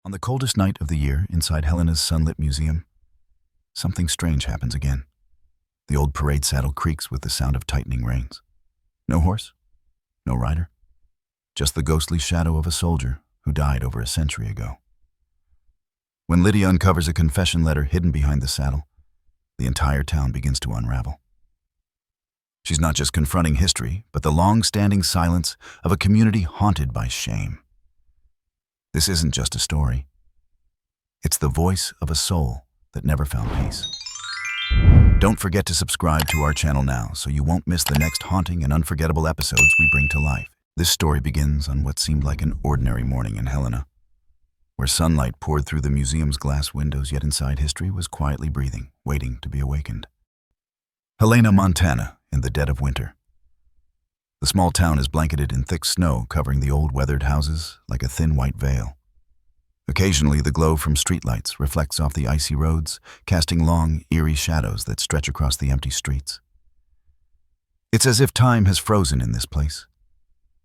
On the coldest night of the year, inside Helena's sunlit museum, something strange happens again. The old parade saddle creaks with the sound of tightening reins. No horse, no rider, just the ghostly shadow of a soldier who died over a century ago. When Lydia uncovers a confession letter hidden behind the saddle, the entire town begins to unravel. She's not just confronting history, but the long-standing silence of a community haunted by shame. This isn't just a story. It's the voice of a soul that never found peace. Don't forget to subscribe to our channel now so you won't miss the next haunting and unforgettable episodes we bring to life. This story begins on what seemed like an ordinary morning in Helena, where sunlight poured through the museum's glass windows, yet inside history was quietly breathing, waiting to be awakened. Helena, Montana, in the dead of winter. The small town is blanketed in thick snow, covering the old weathered houses like a thin white veil. Occasionally, the glow from streetlights reflects off the icy roads, casting long, eerie shadows that stretch across the empty streets. It's as if time has frozen in this place,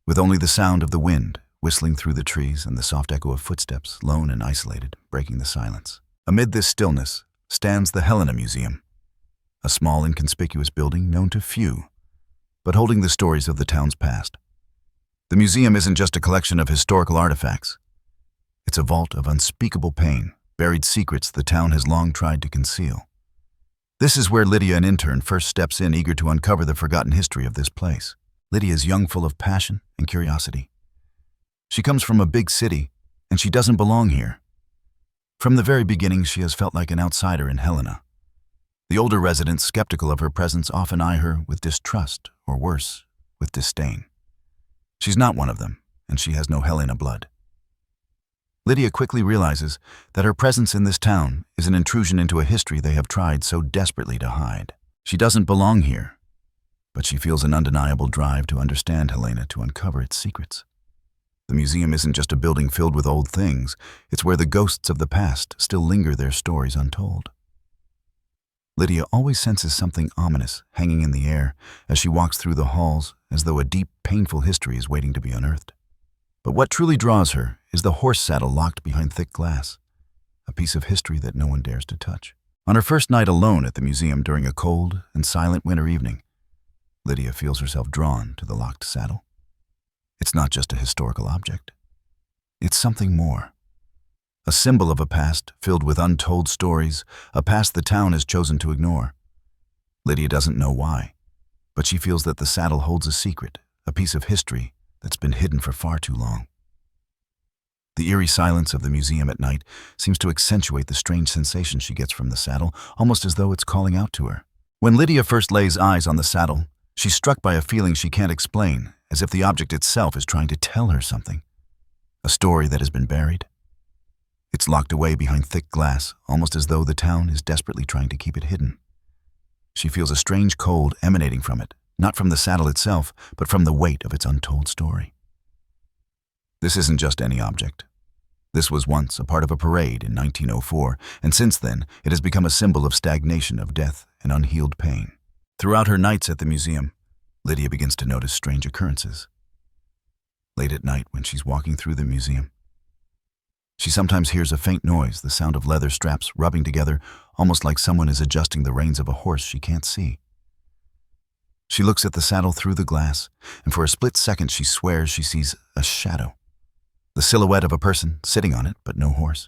with only the sound of the wind whistling through the trees and the soft echo of footsteps, lone and isolated, breaking the silence. Amid this stillness stands the Helena Museum, a small, inconspicuous building known to few, but holding the stories of the town's past. The museum isn't just a collection of historical artifacts. It's a vault of unspeakable pain, buried secrets the town has long tried to conceal. This is where Lydia, an intern, first steps in, eager to uncover the forgotten history of this place. Lydia is young, full of passion and curiosity. She comes from a big city, and she doesn't belong here. From the very beginning, she has felt like an outsider in Helena. The older residents, skeptical of her presence, often eye her with distrust, or worse, with disdain. She's not one of them, and she has no Helena blood. Lydia quickly realizes that her presence in this town is an intrusion into a history they have tried so desperately to hide. She doesn't belong here, but she feels an undeniable drive to understand Helena, to uncover its secrets. The museum isn't just a building filled with old things, it's where the ghosts of the past still linger, their stories untold. Lydia always senses something ominous hanging in the air as she walks through the halls, as though a deep, painful history is waiting to be unearthed. But what truly draws her is the horse saddle locked behind thick glass, a piece of history that no one dares to touch. On her first night alone at the museum during a cold and silent winter evening, Lydia feels herself drawn to the locked saddle. It's not just a historical object. It's something more. A symbol of a past filled with untold stories, a past the town has chosen to ignore. Lydia doesn't know why, but she feels that the saddle holds a secret, a piece of history that's been hidden for far too long. The eerie silence of the museum at night seems to accentuate the strange sensation she gets from the saddle, almost as though it's calling out to her. When Lydia first lays eyes on the saddle, she's struck by a feeling she can't explain, as if the object itself is trying to tell her something. A story that has been buried. It's locked away behind thick glass, almost as though the town is desperately trying to keep it hidden. She feels a strange cold emanating from it, not from the saddle itself, but from the weight of its untold story. This isn't just any object. This was once a part of a parade in 1904, and since then, it has become a symbol of stagnation, of death, and unhealed pain. Throughout her nights at the museum, Lydia begins to notice strange occurrences. Late at night, when she's walking through the museum, she sometimes hears a faint noise, the sound of leather straps rubbing together, almost like someone is adjusting the reins of a horse she can't see. She looks at the saddle through the glass, and for a split second she swears she sees a shadow, the silhouette of a person sitting on it, but no horse.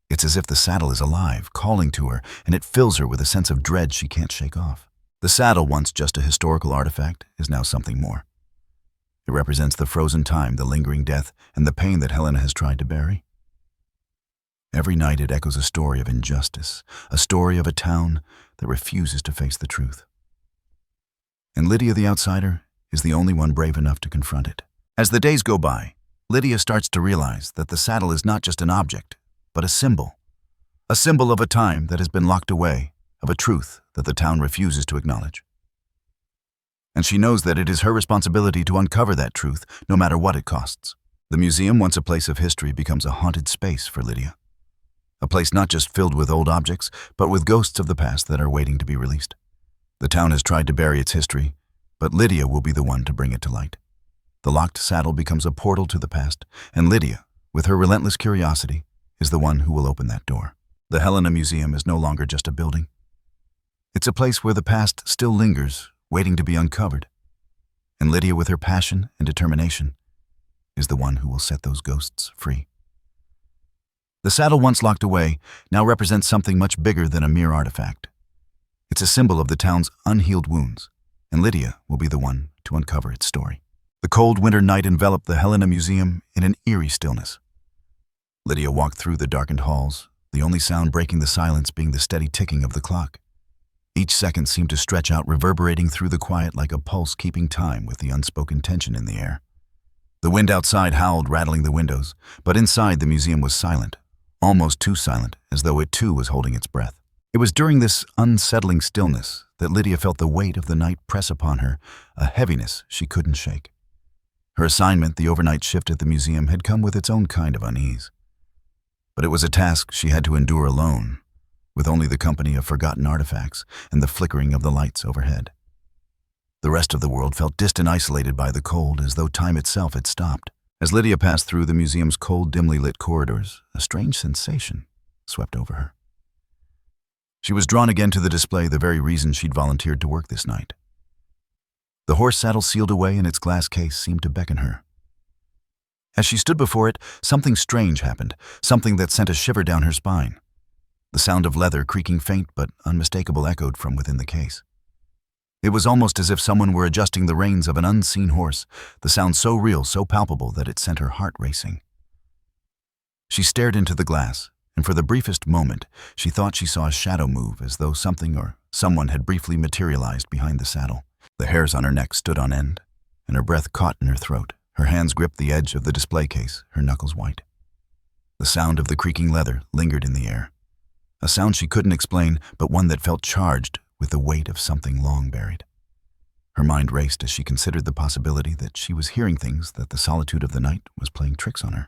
It's as if the saddle is alive, calling to her, and it fills her with a sense of dread she can't shake off. The saddle, once just a historical artifact, is now something more. It represents the frozen time, the lingering death, and the pain that Helena has tried to bury. Every night it echoes a story of injustice, a story of a town that refuses to face the truth. And Lydia, the outsider, is the only one brave enough to confront it. As the days go by, Lydia starts to realize that the saddle is not just an object, but a symbol of a time that has been locked away, of a truth that the town refuses to acknowledge. And she knows that it is her responsibility to uncover that truth, no matter what it costs. The museum, once a place of history, becomes a haunted space for Lydia. A place not just filled with old objects, but with ghosts of the past that are waiting to be released. The town has tried to bury its history, but Lydia will be the one to bring it to light. The locked saddle becomes a portal to the past, and Lydia, with her relentless curiosity, is the one who will open that door. The Helena Museum is no longer just a building. It's a place where the past still lingers, waiting to be uncovered. And Lydia, with her passion and determination, is the one who will set those ghosts free. The saddle once locked away now represents something much bigger than a mere artifact. It's a symbol of the town's unhealed wounds, and Lydia will be the one to uncover its story. The cold winter night enveloped the Helena Museum in an eerie stillness. Lydia walked through the darkened halls, the only sound breaking the silence being the steady ticking of the clock. Each second seemed to stretch out, reverberating through the quiet like a pulse keeping time with the unspoken tension in the air. The wind outside howled, rattling the windows, but inside the museum was silent, almost too silent, as though it too was holding its breath. It was during this unsettling stillness that Lydia felt the weight of the night press upon her, a heaviness she couldn't shake. Her assignment, the overnight shift at the museum, had come with its own kind of unease. But it was a task she had to endure alone, with only the company of forgotten artifacts and the flickering of the lights overhead. The rest of the world felt distant, isolated by the cold, as though time itself had stopped. As Lydia passed through the museum's cold, dimly lit corridors, a strange sensation swept over her. She was drawn again to the display, the very reason she'd volunteered to work this night. The horse saddle sealed away in its glass case seemed to beckon her. As she stood before it, something strange happened, something that sent a shiver down her spine. The sound of leather creaking, faint but unmistakable, echoed from within the case. It was almost as if someone were adjusting the reins of an unseen horse, the sound so real, so palpable that it sent her heart racing. She stared into the glass, and for the briefest moment, she thought she saw a shadow move, as though something or someone had briefly materialized behind the saddle. The hairs on her neck stood on end, and her breath caught in her throat. Her hands gripped the edge of the display case, her knuckles white. The sound of the creaking leather lingered in the air, a sound she couldn't explain, but one that felt charged with the weight of something long buried. Her mind raced as she considered the possibility that she was hearing things, that the solitude of the night was playing tricks on her.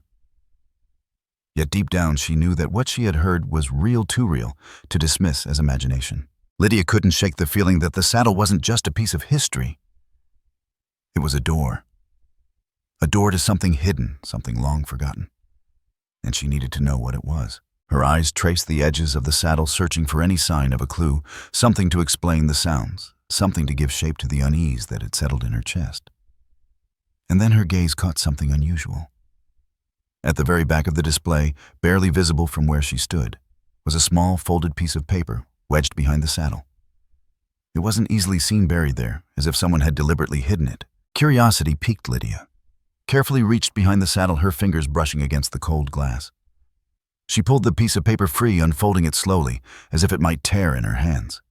Yet deep down she knew that what she had heard was real, too real to dismiss as imagination. Lydia couldn't shake the feeling that the saddle wasn't just a piece of history. It was a door to something hidden, something long forgotten. And she needed to know what it was. Her eyes traced the edges of the saddle, searching for any sign of a clue, something to explain the sounds, something to give shape to the unease that had settled in her chest. And then her gaze caught something unusual. At the very back of the display, barely visible from where she stood, was a small folded piece of paper wedged behind the saddle. It wasn't easily seen buried there, as if someone had deliberately hidden it. Curiosity piqued Lydia. Carefully reached behind the saddle, her fingers brushing against the cold glass. She pulled the piece of paper free, unfolding it slowly, as if it might tear in her hands.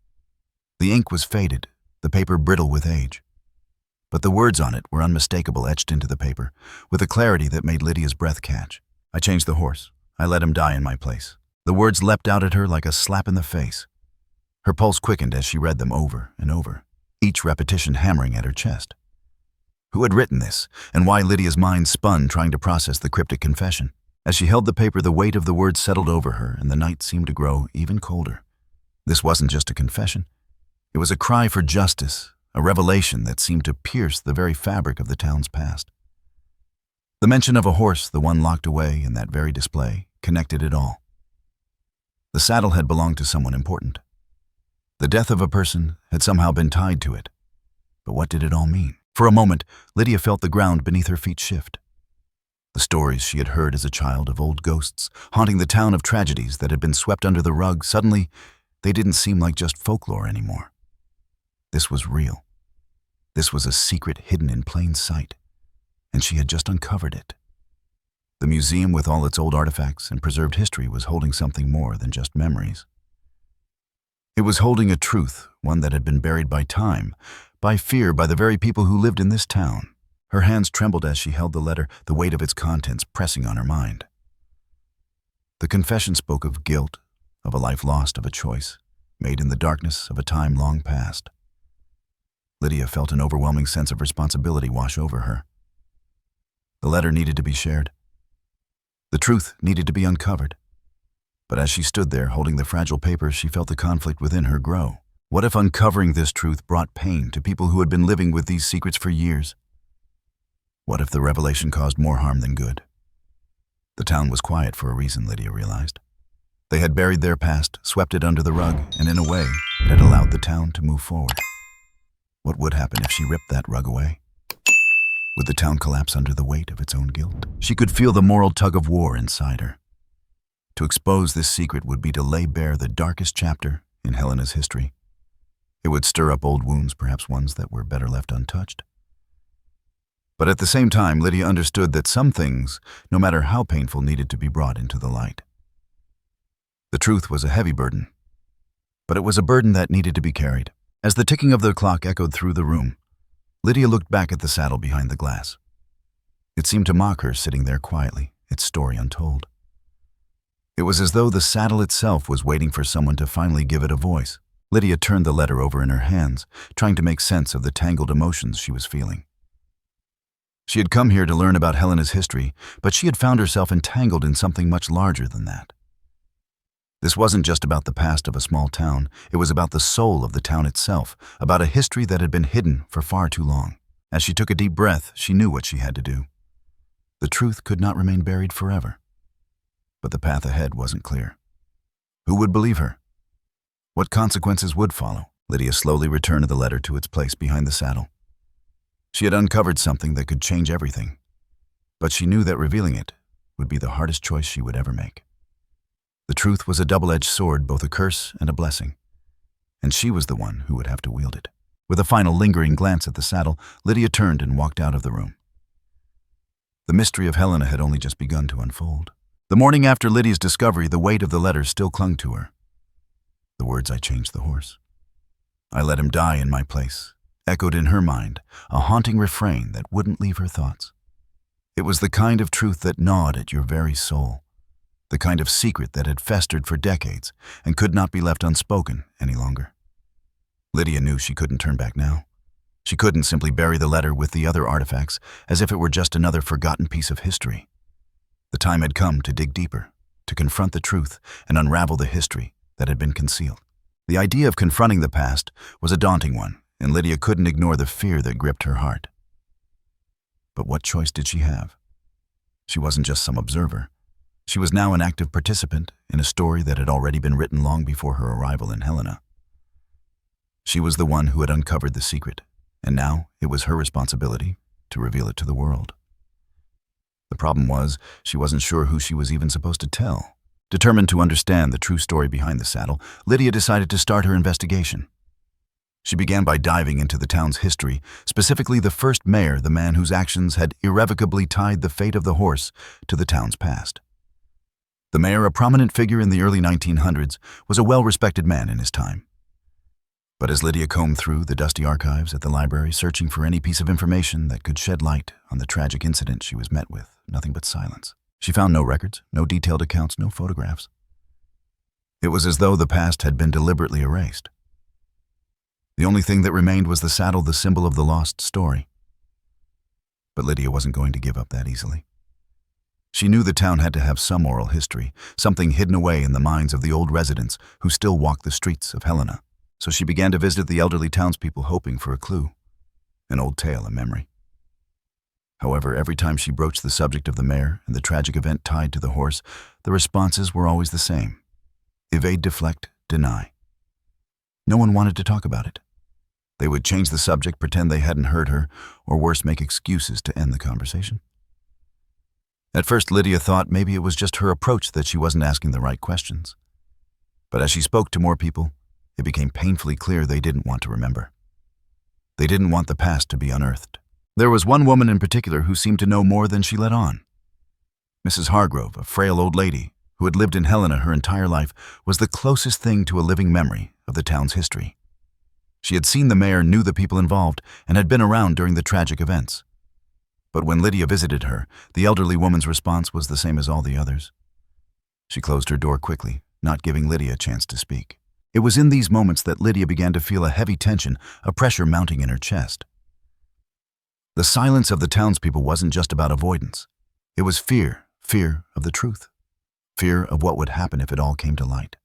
The ink was faded, the paper brittle with age. But the words on it were unmistakable, etched into the paper, with a clarity that made Lydia's breath catch. "I changed the horse. I let him die in my place." The words leapt out at her like a slap in the face. Her pulse quickened as she read them over and over, each repetition hammering at her chest. Who had written this, and why? Lydia's mind spun, trying to process the cryptic confession. As she held the paper, the weight of the words settled over her, and the night seemed to grow even colder. This wasn't just a confession. It was a cry for justice, a revelation that seemed to pierce the very fabric of the town's past. The mention of a horse, the one locked away in that very display, connected it all. The saddle had belonged to someone important. The death of a person had somehow been tied to it. But what did it all mean? For a moment, Lydia felt the ground beneath her feet shift. The stories she had heard as a child of old ghosts haunting the town, of tragedies that had been swept under the rug, suddenly they didn't seem like just folklore anymore. This was real. This was a secret hidden in plain sight, and she had just uncovered it. The museum, with all its old artifacts and preserved history, was holding something more than just memories. It was holding a truth, one that had been buried by time, by fear, by the very people who lived in this town. Her hands trembled as she held the letter, the weight of its contents pressing on her mind. The confession spoke of guilt, of a life lost, of a choice made in the darkness of a time long past. Lydia felt an overwhelming sense of responsibility wash over her. The letter needed to be shared. The truth needed to be uncovered. But as she stood there holding the fragile paper, she felt the conflict within her grow. What if uncovering this truth brought pain to people who had been living with these secrets for years? What if the revelation caused more harm than good? The town was quiet for a reason, Lydia realized. They had buried their past, swept it under the rug, and in a way, it had allowed the town to move forward. What would happen if she ripped that rug away? Would the town collapse under the weight of its own guilt? She could feel the moral tug-of-war inside her. To expose this secret would be to lay bare the darkest chapter in Helena's history. It would stir up old wounds, perhaps ones that were better left untouched. But at the same time, Lydia understood that some things, no matter how painful, needed to be brought into the light. The truth was a heavy burden, but it was a burden that needed to be carried. As the ticking of the clock echoed through the room, Lydia looked back at the saddle behind the glass. It seemed to mock her sitting there quietly, its story untold. It was as though the saddle itself was waiting for someone to finally give it a voice. Lydia turned the letter over in her hands, trying to make sense of the tangled emotions she was feeling. She had come here to learn about Helena's history, but she had found herself entangled in something much larger than that. This wasn't just about the past of a small town, it was about the soul of the town itself, about a history that had been hidden for far too long. As she took a deep breath, she knew what she had to do. The truth could not remain buried forever. But the path ahead wasn't clear. Who would believe her? What consequences would follow? Lydia slowly returned the letter to its place behind the saddle. She had uncovered something that could change everything, but she knew that revealing it would be the hardest choice she would ever make. The truth was a double-edged sword, both a curse and a blessing, and she was the one who would have to wield it. With a final lingering glance at the saddle, Lydia turned and walked out of the room. The mystery of Helena had only just begun to unfold. The morning after Lydia's discovery, the weight of the letter still clung to her. The words, "I changed the horse. I let him die in my place," echoed in her mind, a haunting refrain that wouldn't leave her thoughts. It was the kind of truth that gnawed at your very soul, the kind of secret that had festered for decades and could not be left unspoken any longer. Lydia knew she couldn't turn back now. She couldn't simply bury the letter with the other artifacts as if it were just another forgotten piece of history. The time had come to dig deeper, to confront the truth and unravel the history that had been concealed. The idea of confronting the past was a daunting one, and Lydia couldn't ignore the fear that gripped her heart. But what choice did she have? She wasn't just some observer. She was now an active participant in a story that had already been written long before her arrival in Helena. She was the one who had uncovered the secret, and now it was her responsibility to reveal it to the world. The problem was, she wasn't sure who she was even supposed to tell. Determined to understand the true story behind the saddle, Lydia decided to start her investigation. She began by diving into the town's history, specifically the first mayor, the man whose actions had irrevocably tied the fate of the horse to the town's past. The mayor, a prominent figure in the early 1900s, was a well-respected man in his time. But as Lydia combed through the dusty archives at the library, searching for any piece of information that could shed light on the tragic incident, she was met with nothing but silence. She found no records, no detailed accounts, no photographs. It was as though the past had been deliberately erased. The only thing that remained was the saddle, the symbol of the lost story. But Lydia wasn't going to give up that easily. She knew the town had to have some oral history, something hidden away in the minds of the old residents who still walked the streets of Helena. So she began to visit the elderly townspeople, hoping for a clue, an old tale, a memory. However, every time she broached the subject of the mayor and the tragic event tied to the horse, the responses were always the same: evade, deflect, deny. No one wanted to talk about it. They would change the subject, pretend they hadn't heard her, or worse, make excuses to end the conversation. At first, Lydia thought maybe it was just her approach that she wasn't asking the right questions. But as she spoke to more people, it became painfully clear they didn't want to remember. They didn't want the past to be unearthed. There was one woman in particular who seemed to know more than she let on. Mrs. Hargrove, a frail old lady who had lived in Helena her entire life, was the closest thing to a living memory of the town's history. She had seen the mayor, knew the people involved, and had been around during the tragic events. But when Lydia visited her, the elderly woman's response was the same as all the others. She closed her door quickly, not giving Lydia a chance to speak. It was in these moments that Lydia began to feel a heavy tension, a pressure mounting in her chest. The silence of the townspeople wasn't just about avoidance. It was fear of the truth, fear of what would happen if it all came to light.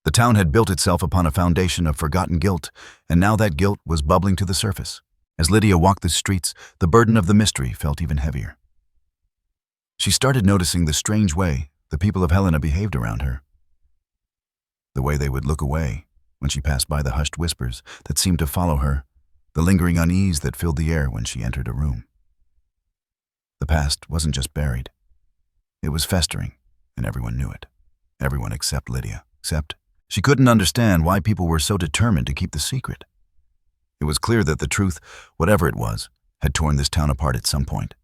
The town had built itself upon a foundation of forgotten guilt, and now that guilt was bubbling to the surface. As Lydia walked the streets, the burden of the mystery felt even heavier. She started noticing the strange way the people of Helena behaved around her. The way they would look away when she passed by, the hushed whispers that seemed to follow her, the lingering unease that filled the air when she entered a room. The past wasn't just buried. It was festering, and everyone knew it. Everyone except Lydia. Except she couldn't understand why people were so determined to keep the secret. It was clear that the truth, whatever it was, had torn this town apart at some point.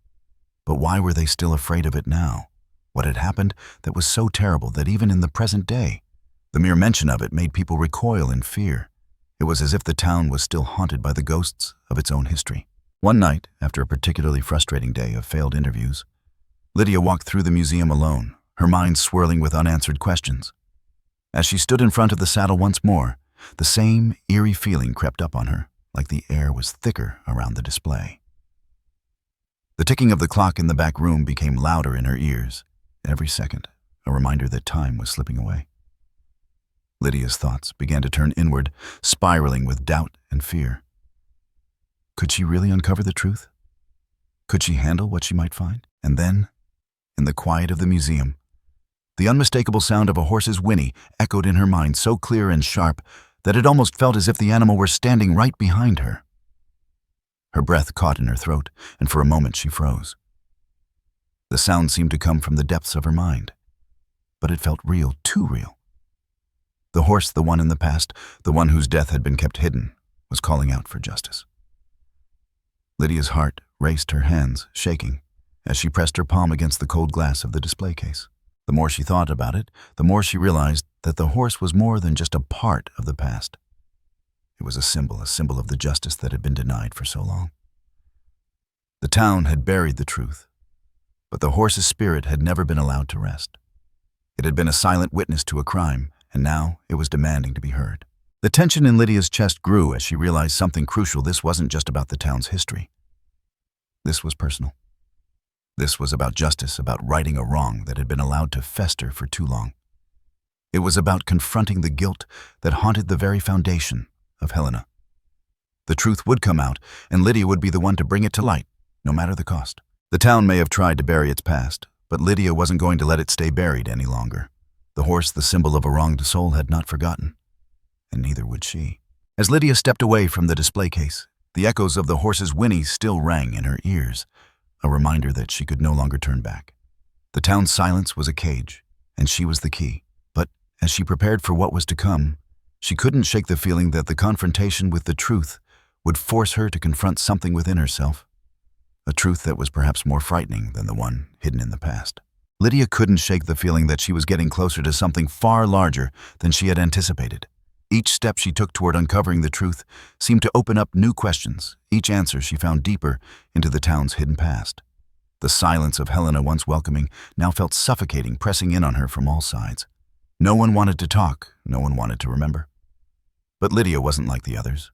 But why were they still afraid of it now? What had happened that was so terrible that even in the present day, the mere mention of it made people recoil in fear? It was as if the town was still haunted by the ghosts of its own history. One night, after a particularly frustrating day of failed interviews, Lydia walked through the museum alone, her mind swirling with unanswered questions. As she stood in front of the saddle once more, the same eerie feeling crept up on her, like the air was thicker around the display. The ticking of the clock in the back room became louder in her ears, every second a reminder that time was slipping away. Lydia's thoughts began to turn inward, spiraling with doubt and fear. Could she really uncover the truth? Could she handle what she might find? And then, in the quiet of the museum, the unmistakable sound of a horse's whinny echoed in her mind so clear and sharp that it almost felt as if the animal were standing right behind her. Her breath caught in her throat, and for a moment she froze. The sound seemed to come from the depths of her mind, but it felt real, too real. The horse, the one in the past, the one whose death had been kept hidden, was calling out for justice. Lydia's heart raced, her hands shaking, as she pressed her palm against the cold glass of the display case. The more she thought about it, the more she realized that the horse was more than just a part of the past. It was a symbol of the justice that had been denied for so long. The town had buried the truth, but the horse's spirit had never been allowed to rest. It had been a silent witness to a crime, and now it was demanding to be heard. The tension in Lydia's chest grew as she realized something crucial. This wasn't just about the town's history. This was personal. This was about justice, about righting a wrong that had been allowed to fester for too long. It was about confronting the guilt that haunted the very foundation of Helena. The truth would come out, and Lydia would be the one to bring it to light, no matter the cost. The town may have tried to bury its past, but Lydia wasn't going to let it stay buried any longer. The horse, the symbol of a wronged soul, had not forgotten, and neither would she. As Lydia stepped away from the display case, the echoes of the horse's whinny still rang in her ears, a reminder that she could no longer turn back. The town's silence was a cage, and she was the key. But as she prepared for what was to come, she couldn't shake the feeling that the confrontation with the truth would force her to confront something within herself, a truth that was perhaps more frightening than the one hidden in the past. Lydia couldn't shake the feeling that she was getting closer to something far larger than she had anticipated. Each step she took toward uncovering the truth seemed to open up new questions. Each answer she found deeper into the town's hidden past. The silence of Helena, once welcoming, now felt suffocating, pressing in on her from all sides. No one wanted to talk, no one wanted to remember. But Lydia wasn't like the others.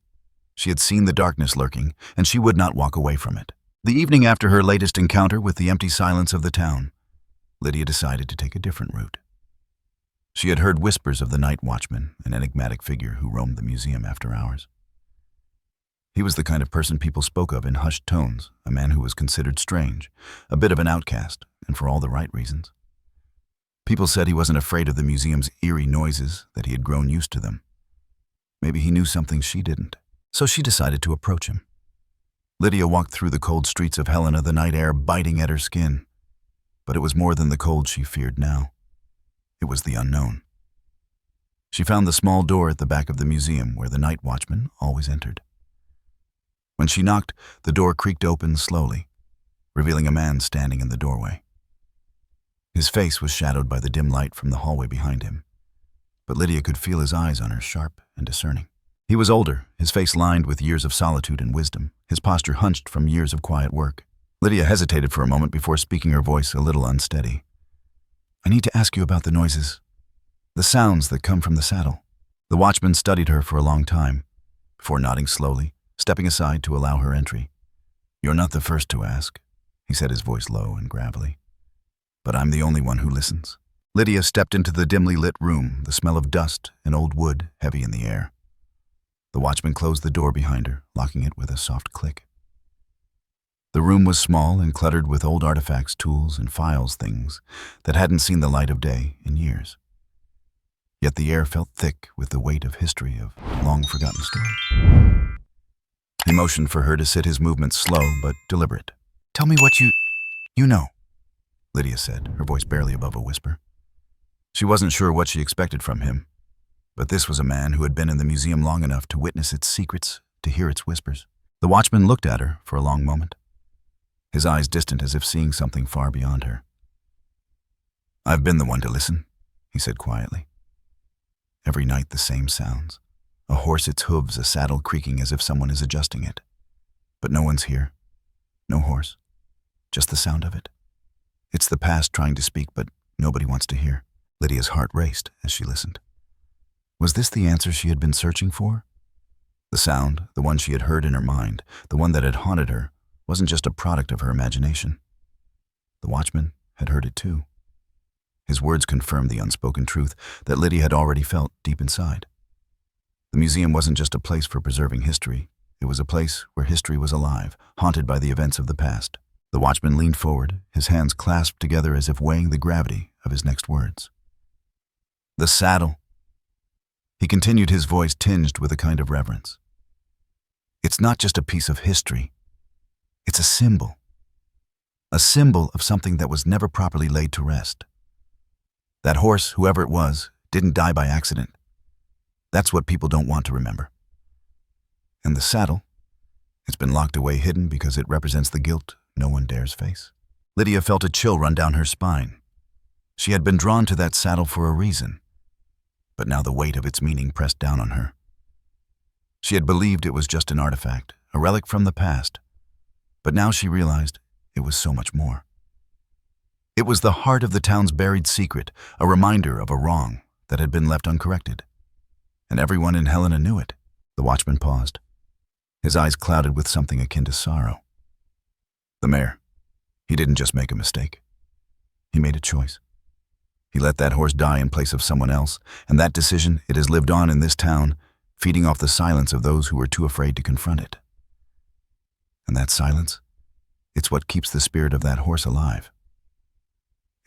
She had seen the darkness lurking, and she would not walk away from it. The evening after her latest encounter with the empty silence of the town, Lydia decided to take a different route. She had heard whispers of the night watchman, an enigmatic figure who roamed the museum after hours. He was the kind of person people spoke of in hushed tones, a man who was considered strange, a bit of an outcast, and for all the right reasons. People said he wasn't afraid of the museum's eerie noises, that he had grown used to them. Maybe he knew something she didn't, so she decided to approach him. Lydia walked through the cold streets of Helena, the night air biting at her skin. But it was more than the cold she feared now. It was the unknown. She found the small door at the back of the museum where the night watchman always entered. When she knocked, the door creaked open slowly, revealing a man standing in the doorway. His face was shadowed by the dim light from the hallway behind him, but Lydia could feel his eyes on her, sharp and discerning. He was older, his face lined with years of solitude and wisdom, his posture hunched from years of quiet work. Lydia hesitated for a moment before speaking, her voice a little unsteady. "I need to ask you about the noises, the sounds that come from the saddle." The watchman studied her for a long time, before nodding slowly, stepping aside to allow her entry. "You're not the first to ask," he said, his voice low and gravelly. "But I'm the only one who listens." Lydia stepped into the dimly lit room, the smell of dust and old wood heavy in the air. The watchman closed the door behind her, locking it with a soft click. The room was small and cluttered with old artifacts, tools, and files, things that hadn't seen the light of day in years. Yet the air felt thick with the weight of history, of long-forgotten stories. He motioned for her to sit, his movements slow but deliberate. "Tell me what you know," Lydia said, her voice barely above a whisper. She wasn't sure what she expected from him, but this was a man who had been in the museum long enough to witness its secrets, to hear its whispers. The watchman looked at her for a long moment, his eyes distant as if seeing something far beyond her. "I've been the one to listen," he said quietly. Every night the same sounds. A horse, its hooves, a saddle creaking as if someone is adjusting it. But no one's here. No horse. Just the sound of it. It's the past trying to speak, but nobody wants to hear. Lydia's heart raced as she listened. Was this the answer she had been searching for? The sound, the one she had heard in her mind, the one that had haunted her, wasn't just a product of her imagination. The watchman had heard it too. His words confirmed the unspoken truth that Lydia had already felt deep inside. The museum wasn't just a place for preserving history. It was a place where history was alive, haunted by the events of the past. The watchman leaned forward, his hands clasped together as if weighing the gravity of his next words. "The saddle." He continued, his voice tinged with a kind of reverence. "It's not just a piece of history. It's a symbol. A symbol of something that was never properly laid to rest. That horse, whoever it was, didn't die by accident. That's what people don't want to remember. And the saddle, it's been locked away, hidden, because it represents the guilt no one dares face." Lydia felt a chill run down her spine. She had been drawn to that saddle for a reason, but now the weight of its meaning pressed down on her. She had believed it was just an artifact, a relic from the past, but now she realized it was so much more. It was the heart of the town's buried secret, a reminder of a wrong that had been left uncorrected. And everyone in Helena knew it. The watchman paused, his eyes clouded with something akin to sorrow. The mayor, he didn't just make a mistake. He made a choice. He let that horse die in place of someone else, and that decision, it has lived on in this town, feeding off the silence of those who were too afraid to confront it. And that silence, it's what keeps the spirit of that horse alive.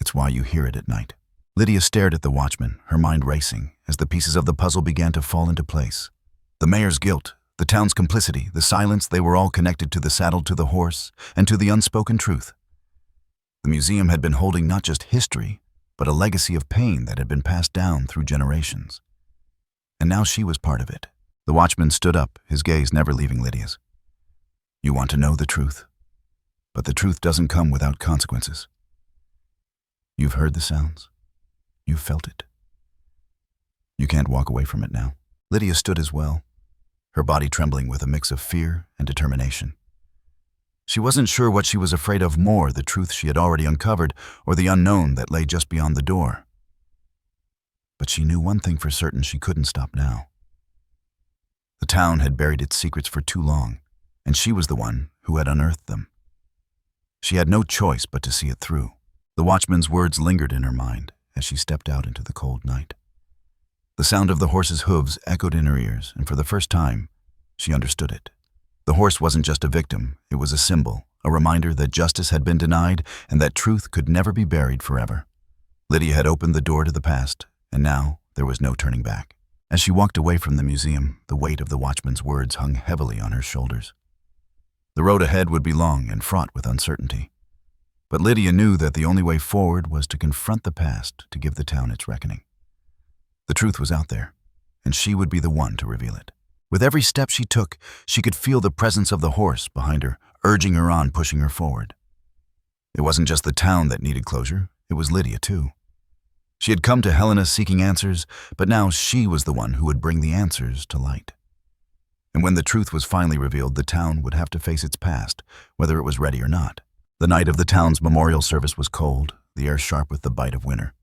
It's why you hear it at night. Lydia stared at the watchman, her mind racing, as the pieces of the puzzle began to fall into place. The mayor's guilt, the town's complicity, the silence, they were all connected to the saddle, to the horse, and to the unspoken truth. The museum had been holding not just history, but a legacy of pain that had been passed down through generations. And now she was part of it. The watchman stood up, his gaze never leaving Lydia's. "You want to know the truth, but the truth doesn't come without consequences. You've heard the sounds. You've felt it. You can't walk away from it now." Lydia stood as well, her body trembling with a mix of fear and determination. She wasn't sure what she was afraid of more, the truth she had already uncovered, or the unknown that lay just beyond the door. But she knew one thing for certain: she couldn't stop now. The town had buried its secrets for too long, and she was the one who had unearthed them. She had no choice but to see it through. The watchman's words lingered in her mind as she stepped out into the cold night. The sound of the horse's hooves echoed in her ears, and for the first time, she understood it. The horse wasn't just a victim, it was a symbol, a reminder that justice had been denied and that truth could never be buried forever. Lydia had opened the door to the past, and now there was no turning back. As she walked away from the museum, the weight of the watchman's words hung heavily on her shoulders. The road ahead would be long and fraught with uncertainty. But Lydia knew that the only way forward was to confront the past, to give the town its reckoning. The truth was out there, and she would be the one to reveal it. With every step she took, she could feel the presence of the horse behind her, urging her on, pushing her forward. It wasn't just the town that needed closure, it was Lydia too. She had come to Helena seeking answers, but now she was the one who would bring the answers to light. And when the truth was finally revealed, the town would have to face its past, whether it was ready or not. The night of the town's memorial service was cold, the air sharp with the bite of winter.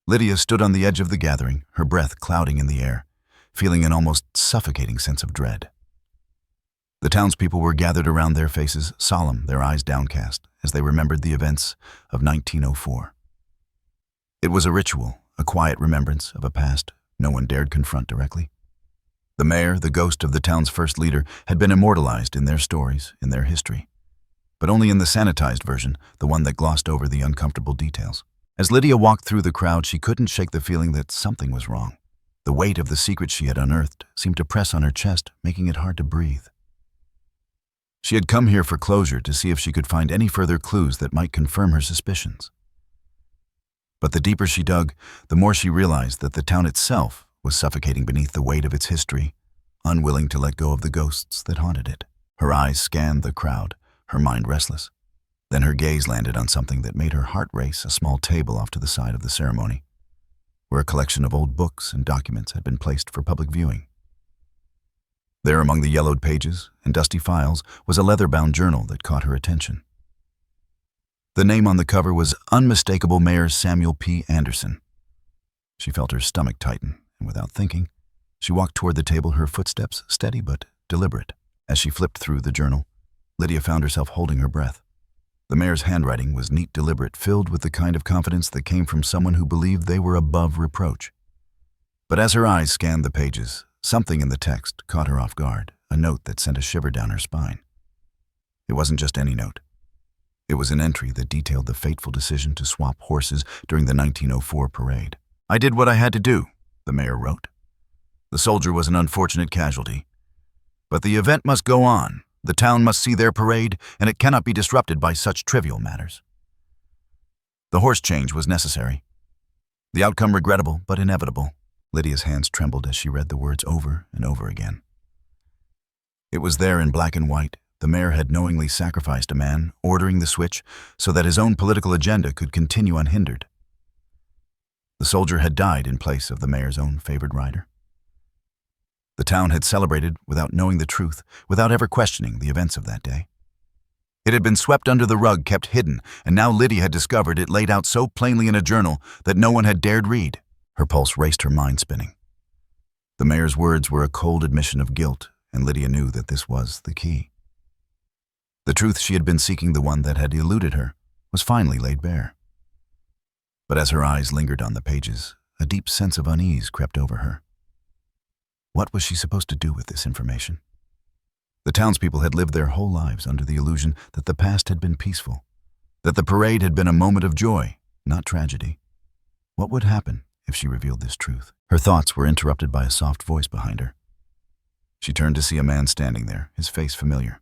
Lydia stood on the edge of the gathering, her breath clouding in the air, feeling an almost suffocating sense of dread. The townspeople were gathered around, their faces solemn, their eyes downcast, as they remembered the events of 1904. It was a ritual, a quiet remembrance of a past no one dared confront directly. The mayor, the ghost of the town's first leader, had been immortalized in their stories, in their history. but only in the sanitized version, the one that glossed over the uncomfortable details. As Lydia walked through the crowd, she couldn't shake the feeling that something was wrong. The weight of the secret she had unearthed seemed to press on her chest, making it hard to breathe. She had come here for closure to see if she could find any further clues that might confirm her suspicions. But the deeper she dug, the more she realized that the town itself was suffocating beneath the weight of its history, unwilling to let go of the ghosts that haunted it. Her eyes scanned the crowd, her mind restless. Then her gaze landed on something that made her heart race, a small table off to the side of the ceremony, where a collection of old books and documents had been placed for public viewing. There, among the yellowed pages and dusty files, was a leather-bound journal that caught her attention. The name on the cover was Unmistakable Mayor Samuel P. Anderson. She felt her stomach tighten, and without thinking, she walked toward the table, her footsteps steady but deliberate. As she flipped through the journal, Lydia found herself holding her breath. The mayor's handwriting was neat, deliberate, filled with the kind of confidence that came from someone who believed they were above reproach. But as her eyes scanned the pages, something in the text caught her off guard, a note that sent a shiver down her spine. It wasn't just any note. It was an entry that detailed the fateful decision to swap horses during the 1904 parade. "I did what I had to do," the mayor wrote. "The soldier was an unfortunate casualty. But the event must go on. The town must see their parade, and it cannot be disrupted by such trivial matters." The horse change was necessary. The outcome regrettable, but inevitable. Lydia's hands trembled as she read the words over and over again. It was there in black and white. The mayor had knowingly sacrificed a man, ordering the switch so that his own political agenda could continue unhindered. The soldier had died in place of the mayor's own favored rider. The town had celebrated without knowing the truth, without ever questioning the events of that day. It had been swept under the rug, kept hidden, and now Lydia had discovered it laid out so plainly in a journal that no one had dared read. Her pulse raced, her mind spinning. The mayor's words were a cold admission of guilt, and Lydia knew that this was the key. The truth she had been seeking, the one that had eluded her, was finally laid bare. But as her eyes lingered on the pages, a deep sense of unease crept over her. What was she supposed to do with this information? The townspeople had lived their whole lives under the illusion that the past had been peaceful, that the parade had been a moment of joy, not tragedy. What would happen if she revealed this truth? Her thoughts were interrupted by a soft voice behind her. She turned to see a man standing there, his face familiar.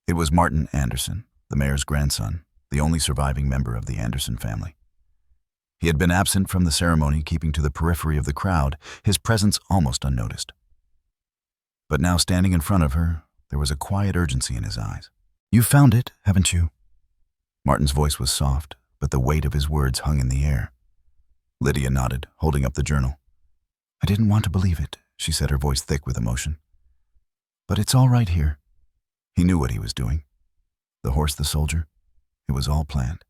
It was Martin Anderson, the mayor's grandson, the only surviving member of the Anderson family. He had been absent from the ceremony, keeping to the periphery of the crowd, his presence almost unnoticed. But now, standing in front of her, there was a quiet urgency in his eyes. "You found it, haven't you?" Martin's voice was soft, but the weight of his words hung in the air. Lydia nodded, holding up the journal. "I didn't want to believe it," she said, her voice thick with emotion. "But it's all right here." He knew what he was doing. The horse, the soldier, it was all planned.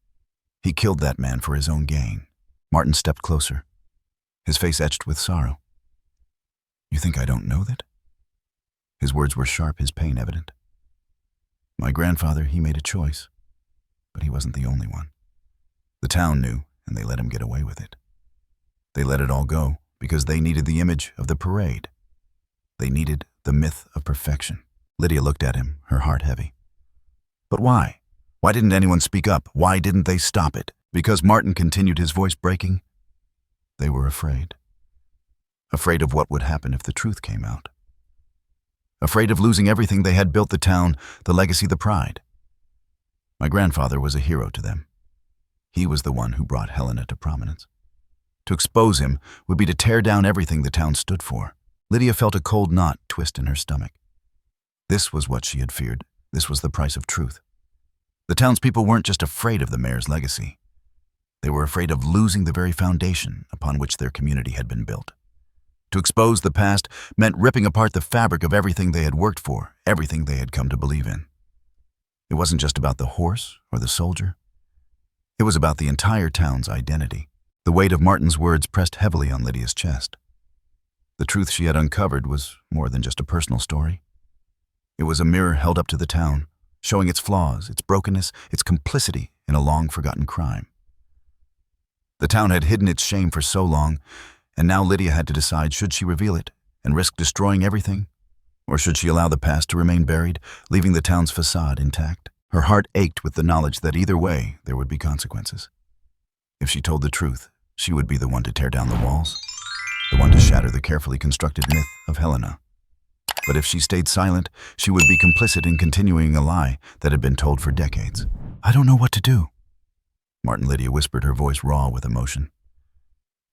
He killed that man for his own gain. Martin stepped closer, his face etched with sorrow. "You think I don't know that?" His words were sharp, his pain evident. "My grandfather, he made a choice, but he wasn't the only one. The town knew, and they let him get away with it. They let it all go because they needed the image of the parade. They needed the myth of perfection." Lydia looked at him, her heart heavy. "But why? Why didn't anyone speak up? Why didn't they stop it?" "Because," Martin continued, his voice breaking, "they were afraid. Afraid of what would happen if the truth came out. Afraid of losing everything they had built, the town, the legacy, the pride. My grandfather was a hero to them. He was the one who brought Helena to prominence. To expose him would be to tear down everything the town stood for." Lydia felt a cold knot twist in her stomach. This was what she had feared. This was the price of truth. The townspeople weren't just afraid of the mayor's legacy. They were afraid of losing the very foundation upon which their community had been built. To expose the past meant ripping apart the fabric of everything they had worked for, everything they had come to believe in. It wasn't just about the horse or the soldier. It was about the entire town's identity. The weight of Martin's words pressed heavily on Lydia's chest. The truth she had uncovered was more than just a personal story. It was a mirror held up to the town, showing its flaws, its brokenness, its complicity in a long-forgotten crime. The town had hidden its shame for so long, and now Lydia had to decide, should she reveal it and risk destroying everything, or should she allow the past to remain buried, leaving the town's facade intact? Her heart ached with the knowledge that either way there would be consequences. If she told the truth, she would be the one to tear down the walls, the one to shatter the carefully constructed myth of Helena. But if she stayed silent, she would be complicit in continuing a lie that had been told for decades. "I don't know what to do," Martin Lydia whispered, her voice raw with emotion.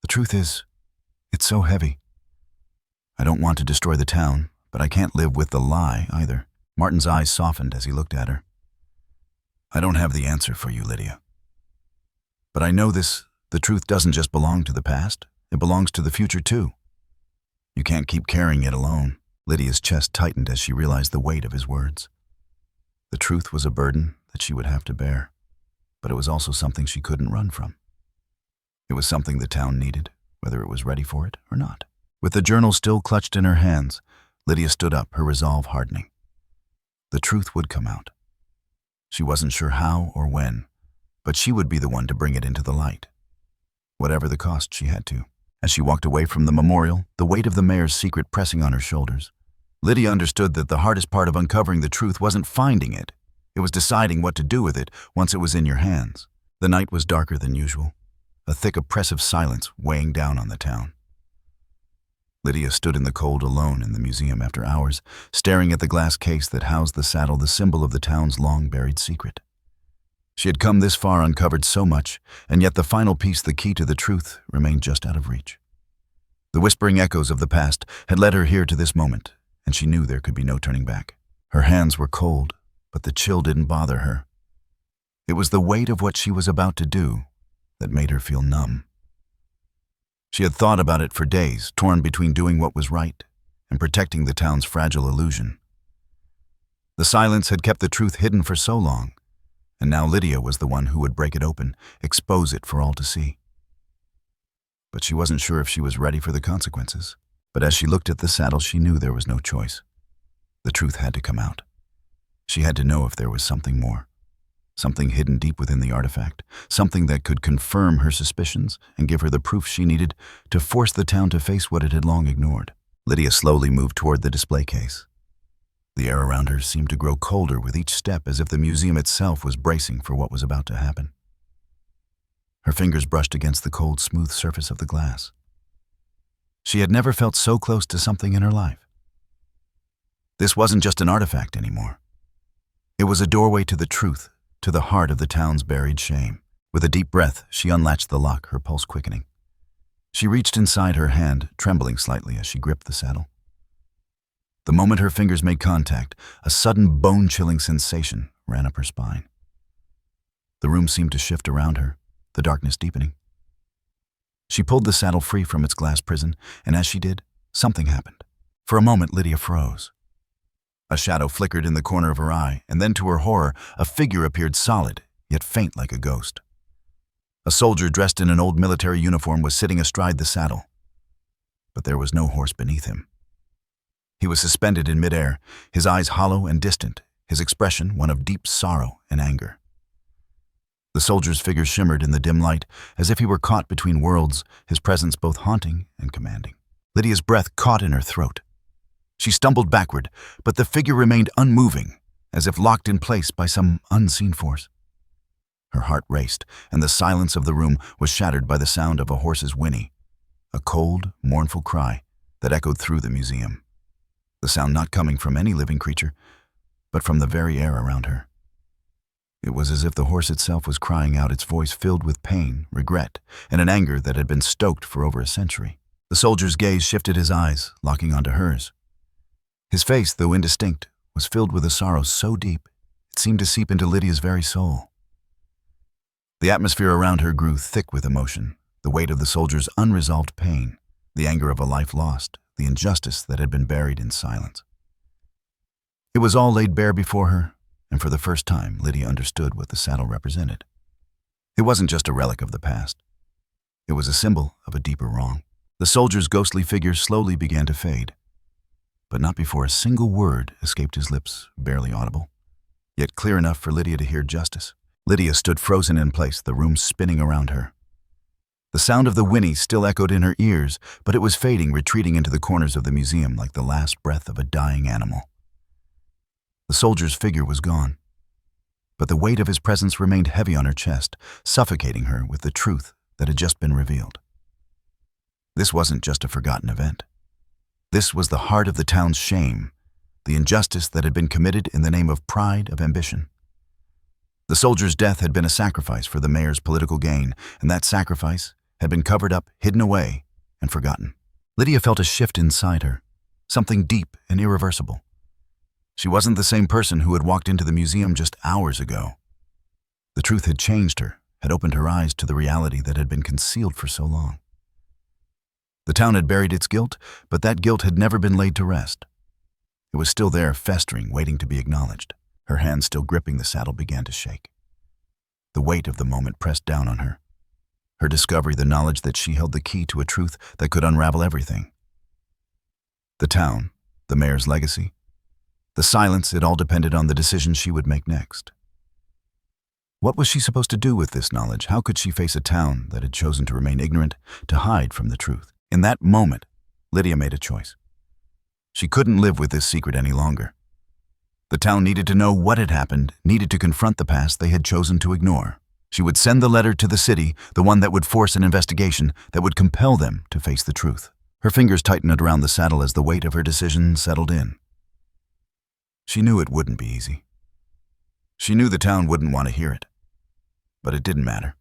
"The truth is, it's so heavy. I don't want to destroy the town, but I can't live with the lie either." Martin's eyes softened as he looked at her. "I don't have the answer for you, Lydia. But I know the truth doesn't just belong to the past, it belongs to the future too. You can't keep carrying it alone." Lydia's chest tightened as she realized the weight of his words. The truth was a burden that she would have to bear, but it was also something she couldn't run from. It was something the town needed, whether it was ready for it or not. With the journal still clutched in her hands, Lydia stood up, her resolve hardening. The truth would come out. She wasn't sure how or when, but she would be the one to bring it into the light. Whatever the cost, she had to. As she walked away from the memorial, the weight of the mayor's secret pressing on her shoulders, Lydia understood that the hardest part of uncovering the truth wasn't finding it. It was deciding what to do with it once it was in your hands. The night was darker than usual, a thick, oppressive silence weighing down on the town. Lydia stood in the cold alone in the museum after hours, staring at the glass case that housed the saddle, the symbol of the town's long-buried secret. She had come this far, uncovered so much, and yet the final piece, the key to the truth, remained just out of reach. The whispering echoes of the past had led her here to this moment, and she knew there could be no turning back. Her hands were cold, but the chill didn't bother her. It was the weight of what she was about to do that made her feel numb. She had thought about it for days, torn between doing what was right and protecting the town's fragile illusion. The silence had kept the truth hidden for so long, and now Lydia was the one who would break it open, expose it for all to see. But she wasn't sure if she was ready for the consequences. But as she looked at the saddle, she knew there was no choice. The truth had to come out. She had to know if there was something more, something hidden deep within the artifact, something that could confirm her suspicions and give her the proof she needed to force the town to face what it had long ignored. Lydia slowly moved toward the display case. The air around her seemed to grow colder with each step, as if the museum itself was bracing for what was about to happen. Her fingers brushed against the cold, smooth surface of the glass. She had never felt so close to something in her life. This wasn't just an artifact anymore. It was a doorway to the truth, to the heart of the town's buried shame. With a deep breath, she unlatched the lock, her pulse quickening. She reached inside her hand, trembling slightly as she gripped the saddle. The moment her fingers made contact, a sudden bone-chilling sensation ran up her spine. The room seemed to shift around her, the darkness deepening. She pulled the saddle free from its glass prison, and as she did, something happened. For a moment, Lydia froze. A shadow flickered in the corner of her eye, and then to her horror, a figure appeared solid, yet faint like a ghost. A soldier dressed in an old military uniform was sitting astride the saddle. But there was no horse beneath him. He was suspended in midair, his eyes hollow and distant, his expression one of deep sorrow and anger. The soldier's figure shimmered in the dim light, as if he were caught between worlds, his presence both haunting and commanding. Lydia's breath caught in her throat. She stumbled backward, but the figure remained unmoving, as if locked in place by some unseen force. Her heart raced, and the silence of the room was shattered by the sound of a horse's whinny, a cold, mournful cry that echoed through the museum. The sound not coming from any living creature, but from the very air around her. It was as if the horse itself was crying out, its voice filled with pain, regret, and an anger that had been stoked for over a century. The soldier's gaze shifted, his eyes locking onto hers. His face, though indistinct, was filled with a sorrow so deep it seemed to seep into Lydia's very soul. The atmosphere around her grew thick with emotion, the weight of the soldier's unresolved pain, the anger of a life lost, the injustice that had been buried in silence. It was all laid bare before her, and for the first time, Lydia understood what the saddle represented. It wasn't just a relic of the past. It was a symbol of a deeper wrong. The soldier's ghostly figure slowly began to fade, but not before a single word escaped his lips, barely audible, yet clear enough for Lydia to hear justice. Lydia stood frozen in place, the room spinning around her. The sound of the whinny still echoed in her ears, but it was fading, retreating into the corners of the museum like the last breath of a dying animal. The soldier's figure was gone. but the weight of his presence remained heavy on her chest, suffocating her with the truth that had just been revealed. This wasn't just a forgotten event. This was the heart of the town's shame, the injustice that had been committed in the name of pride, of ambition. The soldier's death had been a sacrifice for the mayor's political gain, and that sacrifice had been covered up, hidden away, and forgotten. Lydia felt a shift inside her, something deep and irreversible. She wasn't the same person who had walked into the museum just hours ago. The truth had changed her, had opened her eyes to the reality that had been concealed for so long. The town had buried its guilt, but that guilt had never been laid to rest. It was still there, festering, waiting to be acknowledged. Her hands still gripping the saddle began to shake. The weight of the moment pressed down on her. Her discovery, the knowledge that she held the key to a truth that could unravel everything. The town, the mayor's legacy, the silence, it all depended on the decision she would make next. What was she supposed to do with this knowledge? How could she face a town that had chosen to remain ignorant, to hide from the truth? In that moment, Lydia made a choice. She couldn't live with this secret any longer. The town needed to know what had happened, needed to confront the past they had chosen to ignore. She would send the letter to the city, the one that would force an investigation, that would compel them to face the truth. Her fingers tightened around the saddle as the weight of her decision settled in. She knew it wouldn't be easy. She knew the town wouldn't want to hear it. But it didn't matter.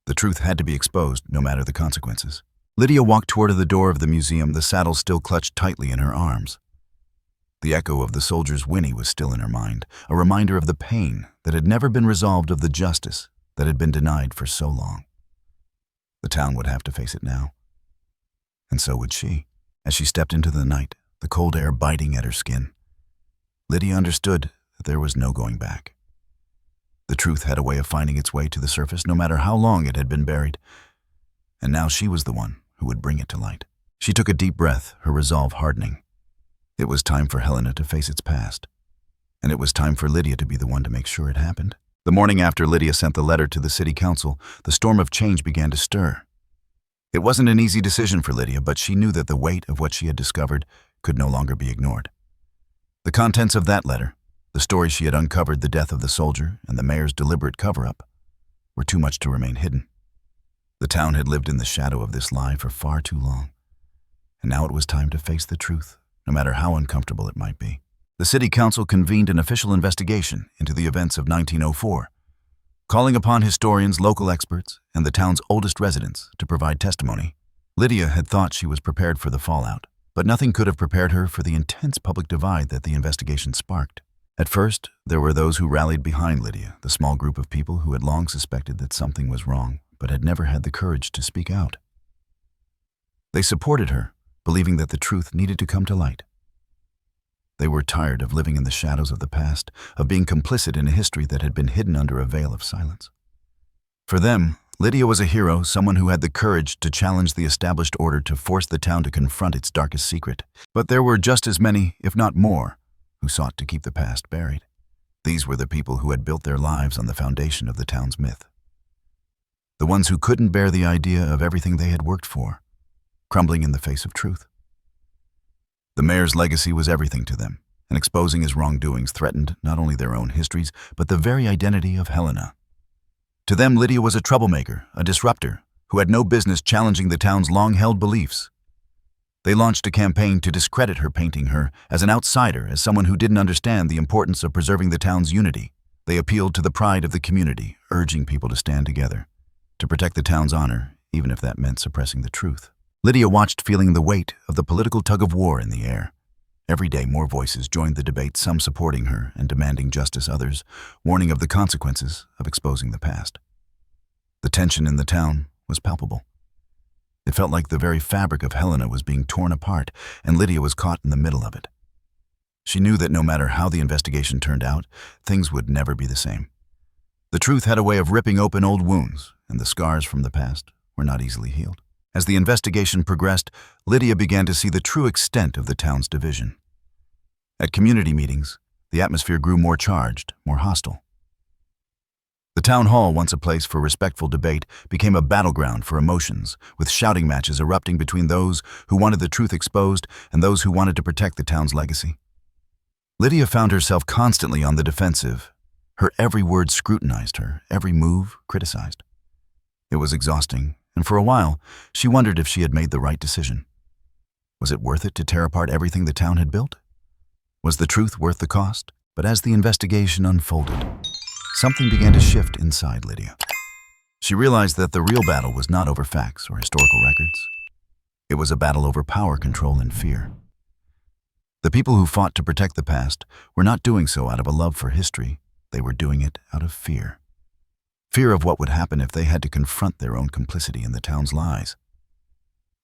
The truth had to be exposed, no matter the consequences. Lydia walked toward the door of the museum, the saddle still clutched tightly in her arms. The echo of the soldier's whinny was still in her mind, a reminder of the pain that had never been resolved, of the justice that had been denied for so long. The town would have to face it now. And so would she. As she stepped into the night, the cold air biting at her skin, Lydia understood that there was no going back. The truth had a way of finding its way to the surface, no matter how long it had been buried. And now she was the one who would bring it to light. She took a deep breath, her resolve hardening. It was time for Helena to face its past. And it was time for Lydia to be the one to make sure it happened. The morning after Lydia sent the letter to the city council, the storm of change began to stir. It wasn't an easy decision for Lydia, but she knew that the weight of what she had discovered could no longer be ignored. The contents of that letter, the story she had uncovered, the death of the soldier, and the mayor's deliberate cover-up, were too much to remain hidden. The town had lived in the shadow of this lie for far too long. And now it was time to face the truth, no matter how uncomfortable it might be. The city council convened an official investigation into the events of 1904, calling upon historians, local experts, and the town's oldest residents to provide testimony. Lydia had thought she was prepared for the fallout, but nothing could have prepared her for the intense public divide that the investigation sparked. At first, there were those who rallied behind Lydia, the small group of people who had long suspected that something was wrong, but had never had the courage to speak out. They supported her, believing that the truth needed to come to light. They were tired of living in the shadows of the past, of being complicit in a history that had been hidden under a veil of silence. For them, Lydia was a hero, someone who had the courage to challenge the established order, to force the town to confront its darkest secret. But there were just as many, if not more, who sought to keep the past buried. These were the people who had built their lives on the foundation of the town's myth. The ones who couldn't bear the idea of everything they had worked for, crumbling in the face of truth. The mayor's legacy was everything to them, and exposing his wrongdoings threatened not only their own histories, but the very identity of Helena. To them, Lydia was a troublemaker, a disruptor, who had no business challenging the town's long-held beliefs. They launched a campaign to discredit her, painting her as an outsider, as someone who didn't understand the importance of preserving the town's unity. They appealed to the pride of the community, urging people to stand together, to protect the town's honor, even if that meant suppressing the truth. Lydia watched, feeling the weight of the political tug-of-war in the air. Every day more voices joined the debate, some supporting her and demanding justice, others warning of the consequences of exposing the past. The tension in the town was palpable. It felt like the very fabric of Helena was being torn apart, and Lydia was caught in the middle of it. She knew that no matter how the investigation turned out, things would never be the same. The truth had a way of ripping open old wounds, and the scars from the past were not easily healed. As the investigation progressed, Lydia began to see the true extent of the town's division. At community meetings, the atmosphere grew more charged, more hostile. The town hall, once a place for respectful debate, became a battleground for emotions, with shouting matches erupting between those who wanted the truth exposed and those who wanted to protect the town's legacy. Lydia found herself constantly on the defensive, Her every word scrutinized her, every move criticized. It was exhausting, and for a while, she wondered if she had made the right decision. Was it worth it to tear apart everything the town had built? Was the truth worth the cost? But as the investigation unfolded, something began to shift inside Lydia. She realized that the real battle was not over facts or historical records. It was a battle over power, control, and fear. The people who fought to protect the past were not doing so out of a love for history. They were doing it out of fear. Fear of what would happen if they had to confront their own complicity in the town's lies.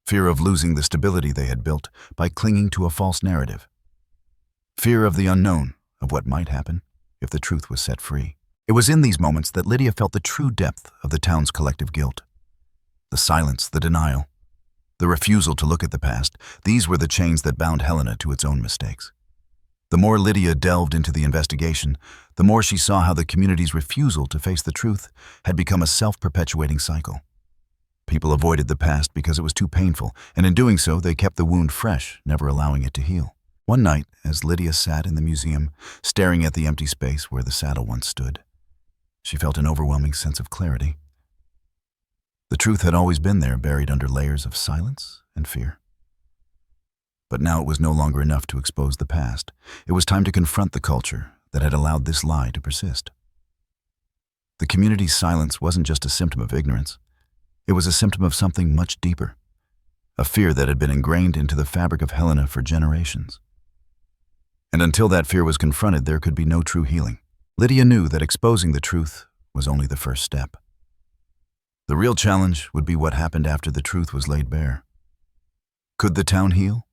Fear of losing the stability they had built by clinging to a false narrative. Fear of the unknown, of what might happen if the truth was set free. It was in these moments that Lydia felt the true depth of the town's collective guilt. The silence, the denial, the refusal to look at the past, these were the chains that bound Helena to its own mistakes. The more Lydia delved into the investigation, the more she saw how the community's refusal to face the truth had become a self-perpetuating cycle. People avoided the past because it was too painful, and in doing so, they kept the wound fresh, never allowing it to heal. One night, as Lydia sat in the museum, staring at the empty space where the saddle once stood, she felt an overwhelming sense of clarity. The truth had always been there, buried under layers of silence and fear. But now it was no longer enough to expose the past. It was time to confront the culture that had allowed this lie to persist. The community's silence wasn't just a symptom of ignorance. It was a symptom of something much deeper, a fear that had been ingrained into the fabric of Helena for generations. And until that fear was confronted, there could be no true healing. Lydia knew that exposing the truth was only the first step. The real challenge would be what happened after the truth was laid bare. Could the town heal?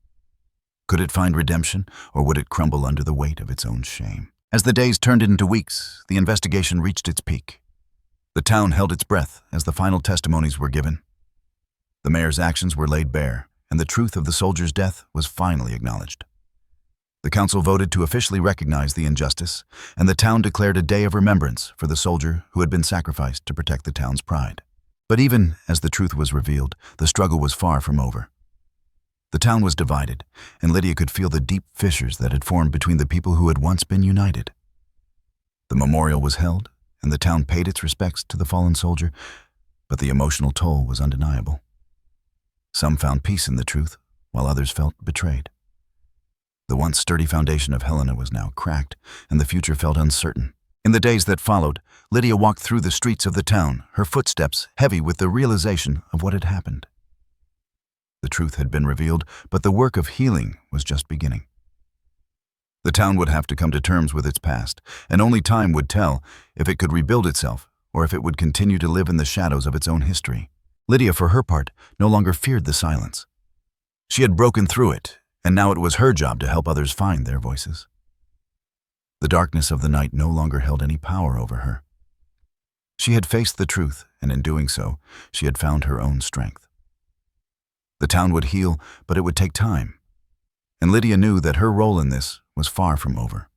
Could it find redemption, or would it crumble under the weight of its own shame? As the days turned into weeks, the investigation reached its peak. The town held its breath as the final testimonies were given. The mayor's actions were laid bare, and the truth of the soldier's death was finally acknowledged. The council voted to officially recognize the injustice, and the town declared a day of remembrance for the soldier who had been sacrificed to protect the town's pride. But even as the truth was revealed, the struggle was far from over. The town was divided, and Lydia could feel the deep fissures that had formed between the people who had once been united. The memorial was held, and the town paid its respects to the fallen soldier, but the emotional toll was undeniable. Some found peace in the truth, while others felt betrayed. The once sturdy foundation of Helena was now cracked, and the future felt uncertain. In the days that followed, Lydia walked through the streets of the town, her footsteps heavy with the realization of what had happened. The truth had been revealed, but the work of healing was just beginning. The town would have to come to terms with its past, and only time would tell if it could rebuild itself or if it would continue to live in the shadows of its own history. Lydia, for her part, no longer feared the silence. She had broken through it, and now it was her job to help others find their voices. The darkness of the night no longer held any power over her. She had faced the truth, and in doing so, she had found her own strength. The town would heal, but it would take time. And Lydia knew that her role in this was far from over.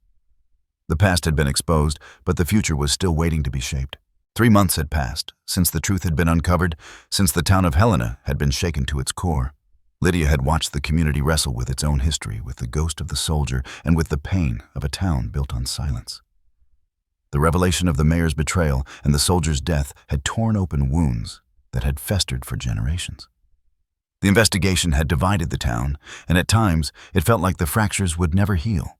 The past had been exposed, but the future was still waiting to be shaped. 3 months had passed since the truth had been uncovered, since the town of Helena had been shaken to its core. Lydia had watched the community wrestle with its own history, with the ghost of the soldier, and with the pain of a town built on silence. The revelation of the mayor's betrayal and the soldier's death had torn open wounds that had festered for generations. The investigation had divided the town, and at times it felt like the fractures would never heal.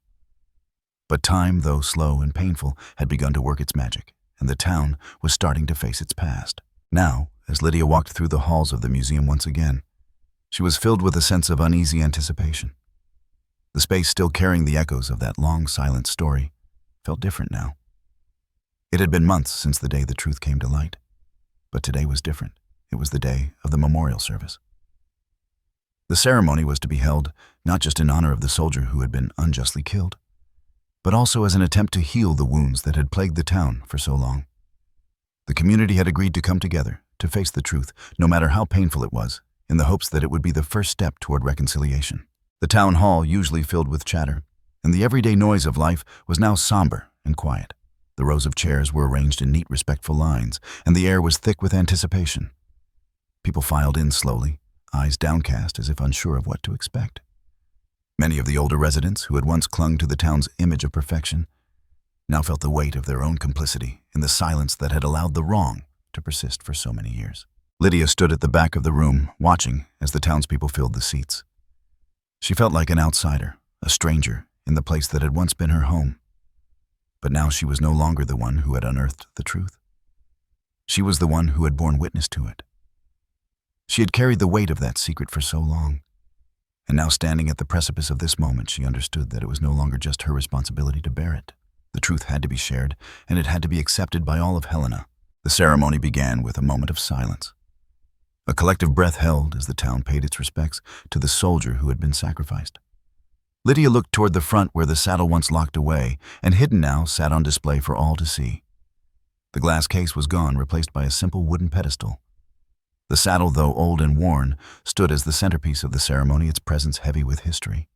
But time, though slow and painful, had begun to work its magic, and the town was starting to face its past. Now, as Lydia walked through the halls of the museum once again, she was filled with a sense of uneasy anticipation. The space still carrying the echoes of that long, silent story felt different now. It had been months since the day the truth came to light, but today was different. It was the day of the memorial service. The ceremony was to be held not just in honor of the soldier who had been unjustly killed, but also as an attempt to heal the wounds that had plagued the town for so long. The community had agreed to come together to face the truth, no matter how painful it was, in the hopes that it would be the first step toward reconciliation. The town hall, usually filled with chatter, and the everyday noise of life, was now somber and quiet. The rows of chairs were arranged in neat, respectful lines, and the air was thick with anticipation. People filed in slowly, eyes downcast as if unsure of what to expect. Many of the older residents, who had once clung to the town's image of perfection, now felt the weight of their own complicity in the silence that had allowed the wrong to persist for so many years. Lydia stood at the back of the room, watching as the townspeople filled the seats. She felt like an outsider, a stranger, in the place that had once been her home. But now she was no longer the one who had unearthed the truth. She was the one who had borne witness to it. She had carried the weight of that secret for so long, and now standing at the precipice of this moment, she understood that it was no longer just her responsibility to bear it. The truth had to be shared, and it had to be accepted by all of Helena. The ceremony began with a moment of silence. A collective breath held as the town paid its respects to the soldier who had been sacrificed. Lydia looked toward the front where the saddle once locked away and hidden now sat on display for all to see. The glass case was gone, replaced by a simple wooden pedestal. The saddle, though old and worn, stood as the centerpiece of the ceremony, its presence heavy with history.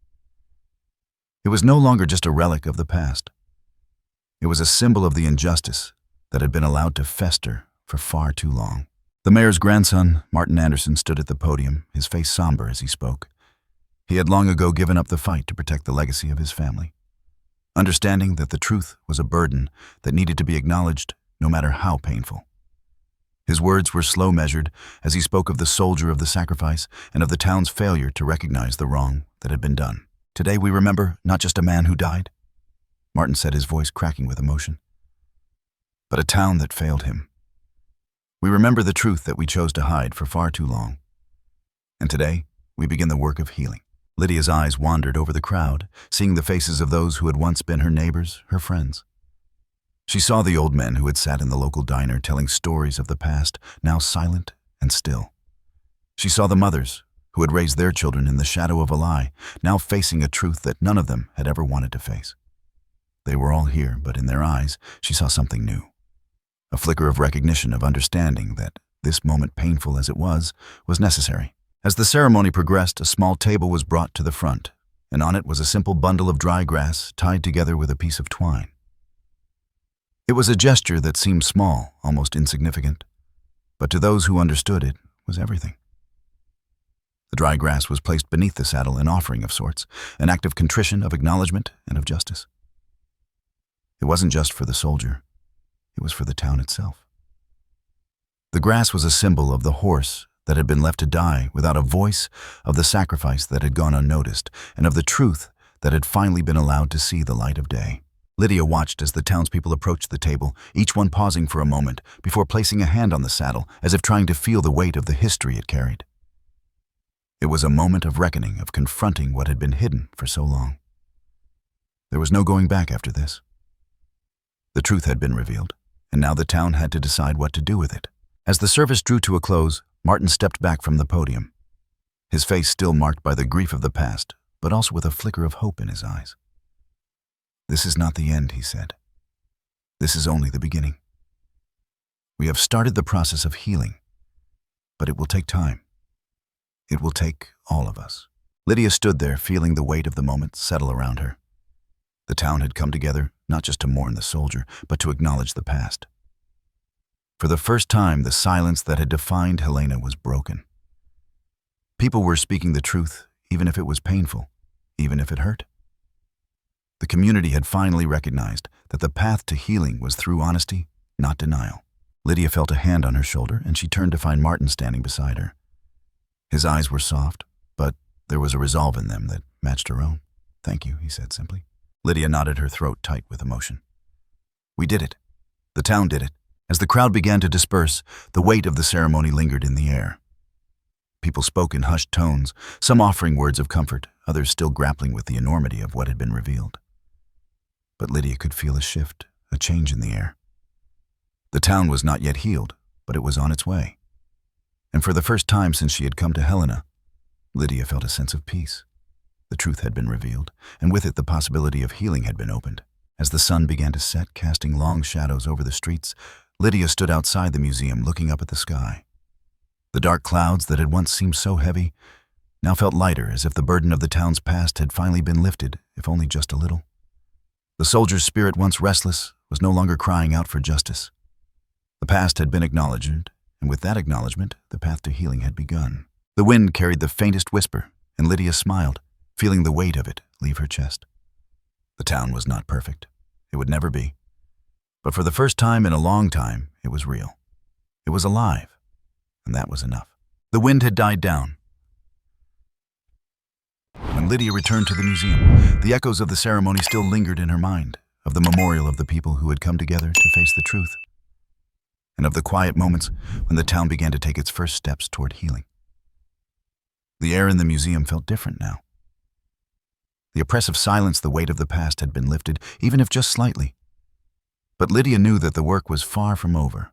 It was no longer just a relic of the past. It was a symbol of the injustice that had been allowed to fester for far too long. The mayor's grandson, Martin Anderson, stood at the podium, his face somber as he spoke. He had long ago given up the fight to protect the legacy of his family, understanding that the truth was a burden that needed to be acknowledged no matter how painful. His words were slow measured as he spoke of the soldier of the sacrifice and of the town's failure to recognize the wrong that had been done. Today we remember not just a man who died, Martin said, his voice cracking with emotion, but a town that failed him. We remember the truth that we chose to hide for far too long. And today, we begin the work of healing. Lydia's eyes wandered over the crowd, seeing the faces of those who had once been her neighbors, her friends. She saw the old men who had sat in the local diner telling stories of the past, now silent and still. She saw the mothers who had raised their children in the shadow of a lie, now facing a truth that none of them had ever wanted to face. They were all here, but in their eyes, she saw something new. A flicker of recognition, of understanding that this moment, painful as it was necessary. As the ceremony progressed, a small table was brought to the front, and on it was a simple bundle of dry grass tied together with a piece of twine. It was a gesture that seemed small, almost insignificant, but to those who understood it was everything. The dry grass was placed beneath the saddle, an offering of sorts, an act of contrition, of acknowledgement, and of justice. It wasn't just for the soldier. It was for the town itself. The grass was a symbol of the horse that had been left to die without a voice, of the sacrifice that had gone unnoticed, and of the truth that had finally been allowed to see the light of day. Lydia watched as the townspeople approached the table, each one pausing for a moment before placing a hand on the saddle, as if trying to feel the weight of the history it carried. It was a moment of reckoning, of confronting what had been hidden for so long. There was no going back after this. The truth had been revealed, and now the town had to decide what to do with it. As the service drew to a close, Martin stepped back from the podium, his face still marked by the grief of the past, but also with a flicker of hope in his eyes. "This is not the end," he said. "This is only the beginning. We have started the process of healing, but it will take time. It will take all of us." Lydia stood there, feeling the weight of the moment settle around her. The town had come together, not just to mourn the soldier, but to acknowledge the past. For the first time, the silence that had defined Helena was broken. People were speaking the truth, even if it was painful, even if it hurt. The community had finally recognized that the path to healing was through honesty, not denial. Lydia felt a hand on her shoulder, and she turned to find Martin standing beside her. His eyes were soft, but there was a resolve in them that matched her own. "Thank you," he said simply. Lydia nodded, her throat tight with emotion. "We did it. The town did it." As the crowd began to disperse, the weight of the ceremony lingered in the air. People spoke in hushed tones, some offering words of comfort, others still grappling with the enormity of what had been revealed. But Lydia could feel a shift, a change in the air. The town was not yet healed, but it was on its way. And for the first time since she had come to Helena, Lydia felt a sense of peace. The truth had been revealed, and with it the possibility of healing had been opened. As the sun began to set, casting long shadows over the streets, Lydia stood outside the museum looking up at the sky. The dark clouds that had once seemed so heavy now felt lighter, as if the burden of the town's past had finally been lifted, if only just a little. The soldier's spirit, once restless, was no longer crying out for justice. The past had been acknowledged, and with that acknowledgement, the path to healing had begun. The wind carried the faintest whisper, and Lydia smiled, feeling the weight of it leave her chest. The town was not perfect. It would never be. But for the first time in a long time, it was real. It was alive, and that was enough. The wind had died down. When Lydia returned to the museum, the echoes of the ceremony still lingered in her mind, of the memorial of the people who had come together to face the truth, and of the quiet moments when the town began to take its first steps toward healing. The air in the museum felt different now. The oppressive silence, the weight of the past had been lifted, even if just slightly. But Lydia knew that the work was far from over.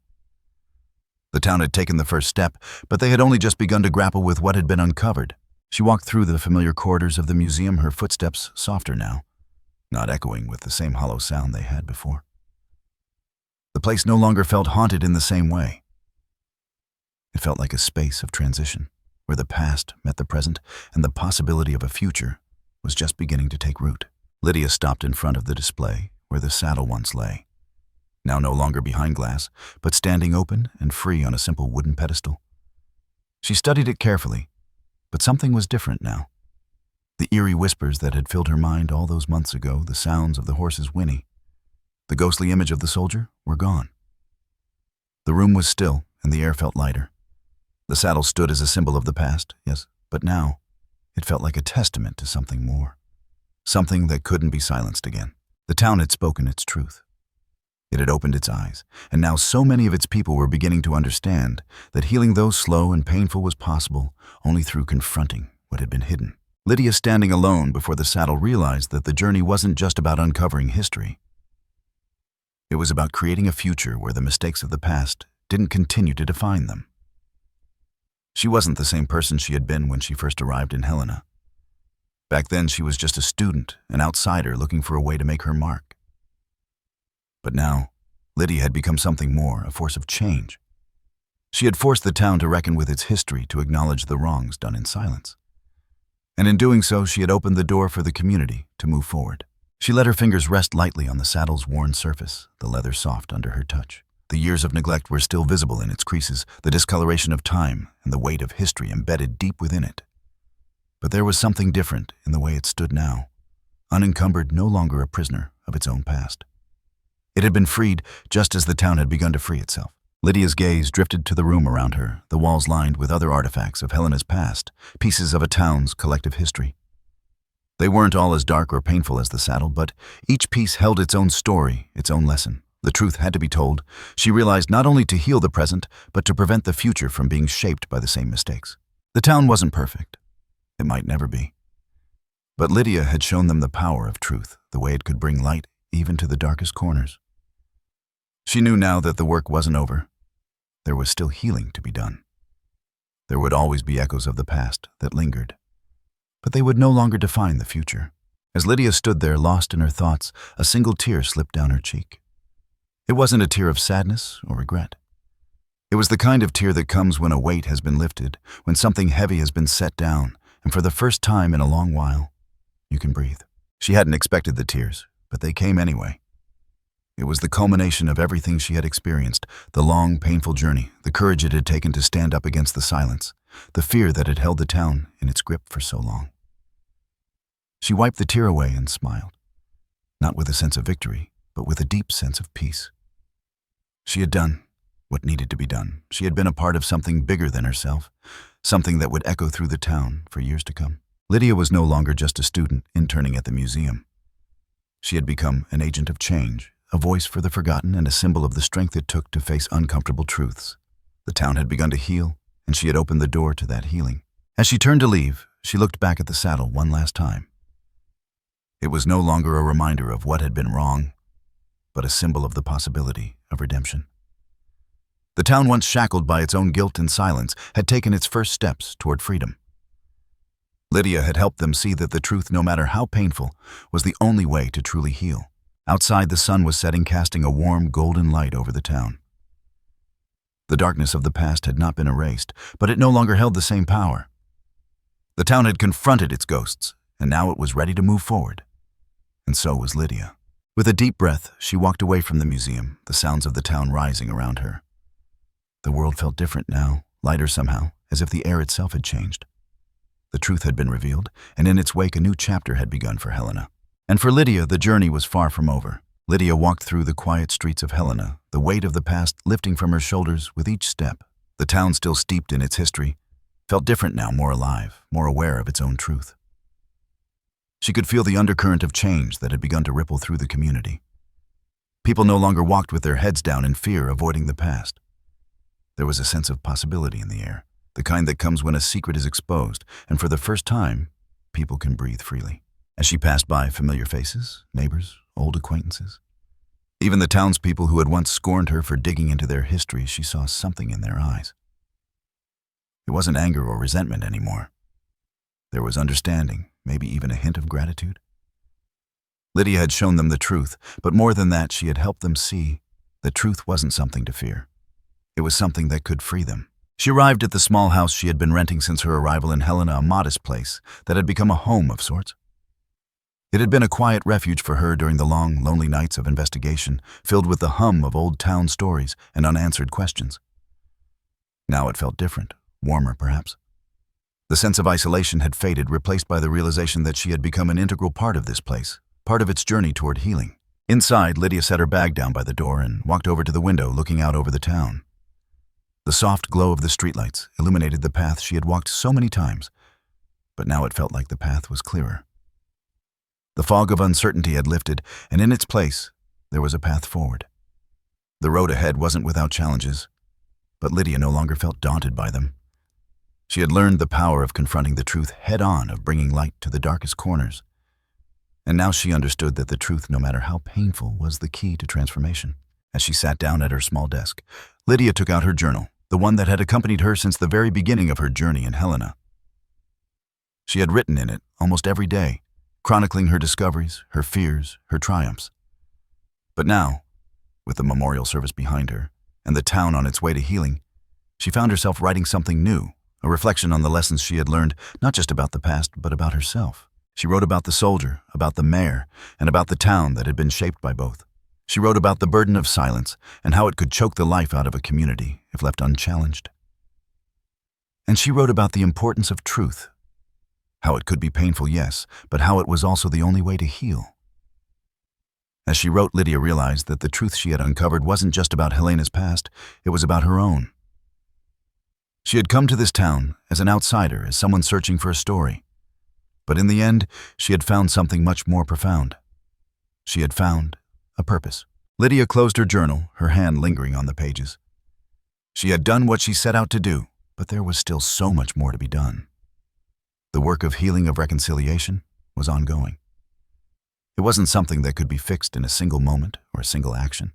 The town had taken the first step, but they had only just begun to grapple with what had been uncovered. She walked through the familiar corridors of the museum, her footsteps softer now, not echoing with the same hollow sound they had before. The place no longer felt haunted in the same way. It felt like a space of transition, where the past met the present, and the possibility of a future was just beginning to take root. Lydia stopped in front of the display where the saddle once lay, now no longer behind glass, but standing open and free on a simple wooden pedestal. She studied it carefully, but something was different now. The eerie whispers that had filled her mind all those months ago, the sounds of the horse's whinny, the ghostly image of the soldier, were gone. The room was still, and the air felt lighter. The saddle stood as a symbol of the past, yes, but now it felt like a testament to something more, something that couldn't be silenced again. The town had spoken its truth. It had opened its eyes, and now so many of its people were beginning to understand that healing though slow and painful was possible only through confronting what had been hidden. Lydia, standing alone before the saddle, realized that the journey wasn't just about uncovering history. It was about creating a future where the mistakes of the past didn't continue to define them. She wasn't the same person she had been when she first arrived in Helena. Back then, she was just a student, an outsider looking for a way to make her mark. But now, Lydia had become something more, a force of change. She had forced the town to reckon with its history, to acknowledge the wrongs done in silence. And in doing so, she had opened the door for the community to move forward. She let her fingers rest lightly on the saddle's worn surface, the leather soft under her touch. The years of neglect were still visible in its creases, the discoloration of time and the weight of history embedded deep within it. But there was something different in the way it stood now, unencumbered, no longer a prisoner of its own past. It had been freed just as the town had begun to free itself. Lydia's gaze drifted to the room around her, the walls lined with other artifacts of Helena's past, pieces of a town's collective history. They weren't all as dark or painful as the saddle, but each piece held its own story, its own lesson. The truth had to be told. She realized, not only to heal the present, but to prevent the future from being shaped by the same mistakes. The town wasn't perfect. It might never be. But Lydia had shown them the power of truth, the way it could bring light even to the darkest corners. She knew now that the work wasn't over. There was still healing to be done. There would always be echoes of the past that lingered, but they would no longer define the future. As Lydia stood there, lost in her thoughts, a single tear slipped down her cheek. It wasn't a tear of sadness or regret. It was the kind of tear that comes when a weight has been lifted, when something heavy has been set down, and for the first time in a long while, you can breathe. She hadn't expected the tears, but they came anyway. It was the culmination of everything she had experienced, the long, painful journey, the courage it had taken to stand up against the silence, the fear that had held the town in its grip for so long. She wiped the tear away and smiled, not with a sense of victory, but with a deep sense of peace. She had done what needed to be done. She had been a part of something bigger than herself, something that would echo through the town for years to come. Lydia was no longer just a student interning at the museum. She had become an agent of change, a voice for the forgotten, and a symbol of the strength it took to face uncomfortable truths. The town had begun to heal, and she had opened the door to that healing. As she turned to leave, she looked back at the saddle one last time. It was no longer a reminder of what had been wrong, but a symbol of the possibility of redemption. The town, once shackled by its own guilt and silence, had taken its first steps toward freedom. Lydia had helped them see that the truth, no matter how painful, was the only way to truly heal. Outside, the sun was setting, casting a warm, golden light over the town. The darkness of the past had not been erased, but it no longer held the same power. The town had confronted its ghosts, and now it was ready to move forward. And so was Lydia. With a deep breath, she walked away from the museum, the sounds of the town rising around her. The world felt different now, lighter somehow, as if the air itself had changed. The truth had been revealed, and in its wake a new chapter had begun for Helena. And for Lydia, the journey was far from over. Lydia walked through the quiet streets of Helena, the weight of the past lifting from her shoulders with each step. The town, still steeped in its history, felt different now, more alive, more aware of its own truth. She could feel the undercurrent of change that had begun to ripple through the community. People no longer walked with their heads down in fear, avoiding the past. There was a sense of possibility in the air, the kind that comes when a secret is exposed, and for the first time, people can breathe freely. As she passed by familiar faces, neighbors, old acquaintances, even the townspeople who had once scorned her for digging into their history, she saw something in their eyes. It wasn't anger or resentment anymore. There was understanding, maybe even a hint of gratitude. Lydia had shown them the truth, but more than that, she had helped them see that truth wasn't something to fear. It was something that could free them. She arrived at the small house she had been renting since her arrival in Helena, a modest place that had become a home of sorts. It had been a quiet refuge for her during the long, lonely nights of investigation, filled with the hum of old town stories and unanswered questions. Now it felt different, warmer perhaps. The sense of isolation had faded, replaced by the realization that she had become an integral part of this place, part of its journey toward healing. Inside, Lydia set her bag down by the door and walked over to the window, looking out over the town. The soft glow of the streetlights illuminated the path she had walked so many times, but now it felt like the path was clearer. The fog of uncertainty had lifted, and in its place, there was a path forward. The road ahead wasn't without challenges, but Lydia no longer felt daunted by them. She had learned the power of confronting the truth head-on, of bringing light to the darkest corners. And now she understood that the truth, no matter how painful, was the key to transformation. As she sat down at her small desk, Lydia took out her journal, the one that had accompanied her since the very beginning of her journey in Helena. She had written in it almost every day, chronicling her discoveries, her fears, her triumphs. But now, with the memorial service behind her and the town on its way to healing, she found herself writing something new, a reflection on the lessons she had learned, not just about the past, but about herself. She wrote about the soldier, about the mayor, and about the town that had been shaped by both. She wrote about the burden of silence and how it could choke the life out of a community if left unchallenged. And she wrote about the importance of truth, how it could be painful, yes, but how it was also the only way to heal. As she wrote, Lydia realized that the truth she had uncovered wasn't just about Helena's past, it was about her own. She had come to this town as an outsider, as someone searching for a story. But in the end, she had found something much more profound. She had found a purpose. Lydia closed her journal, her hand lingering on the pages. She had done what she set out to do, but there was still so much more to be done. The work of healing, of reconciliation, was ongoing. It wasn't something that could be fixed in a single moment or a single action.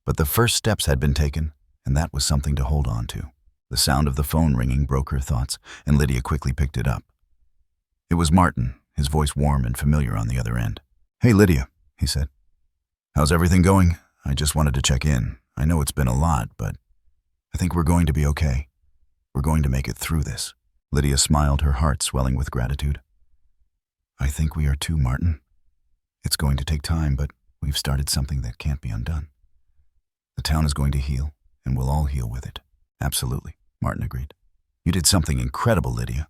But the first steps had been taken, and that was something to hold on to. The sound of the phone ringing broke her thoughts, and Lydia quickly picked it up. It was Martin, his voice warm and familiar on the other end. "Hey, Lydia," he said. "How's everything going? I just wanted to check in. I know it's been a lot, but I think we're going to be okay. We're going to make it through this." Lydia smiled, her heart swelling with gratitude. "I think we are too, Martin. It's going to take time, but we've started something that can't be undone. The town is going to heal, and we'll all heal with it." "Absolutely," Martin agreed. "You did something incredible, Lydia.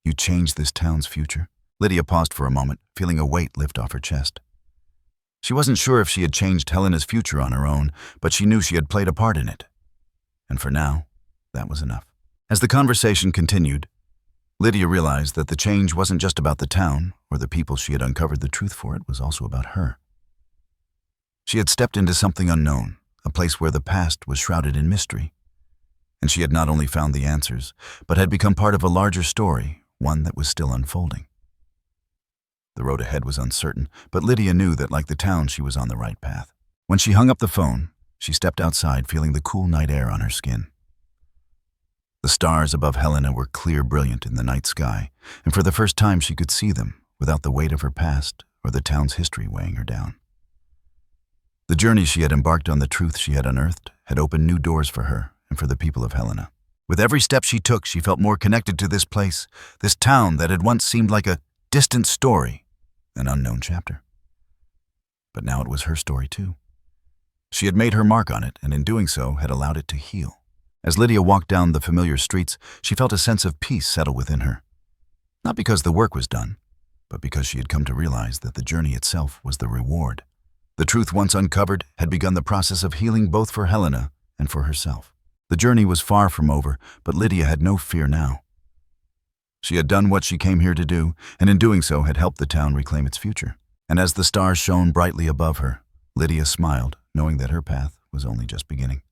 You changed this town's future." Lydia paused for a moment, feeling a weight lift off her chest. She wasn't sure if she had changed Helena's future on her own, but she knew she had played a part in it. And for now, that was enough. As the conversation continued, Lydia realized that the change wasn't just about the town or the people she had uncovered the truth for, it was also about her. She had stepped into something unknown, a place where the past was shrouded in mystery. And she had not only found the answers, but had become part of a larger story, one that was still unfolding. The road ahead was uncertain, but Lydia knew that, like the town, she was on the right path. When she hung up the phone, she stepped outside, feeling the cool night air on her skin. The stars above Helena were clear, brilliant in the night sky, and for the first time she could see them without the weight of her past or the town's history weighing her down. The journey she had embarked on, the truth she had unearthed, had opened new doors for her and for the people of Helena. With every step she took, she felt more connected to this place, this town that had once seemed like a distant story, an unknown chapter. But now it was her story too. She had made her mark on it, and in doing so had allowed it to heal. As Lydia walked down the familiar streets, she felt a sense of peace settle within her. Not because the work was done, but because she had come to realize that the journey itself was the reward. The truth once uncovered had begun the process of healing both for Helena and for herself. The journey was far from over, but Lydia had no fear now. She had done what she came here to do, and in doing so had helped the town reclaim its future. And as the stars shone brightly above her, Lydia smiled, knowing that her path was only just beginning.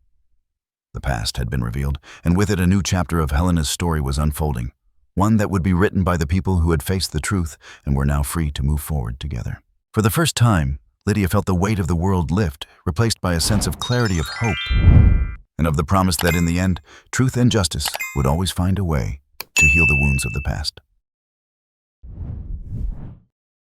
The past had been revealed, and with it a new chapter of Helena's story was unfolding, one that would be written by the people who had faced the truth and were now free to move forward together. For the first time, Lydia felt the weight of the world lift, replaced by a sense of clarity of hope, and of the promise that in the end, truth and justice would always find a way to heal the wounds of the past.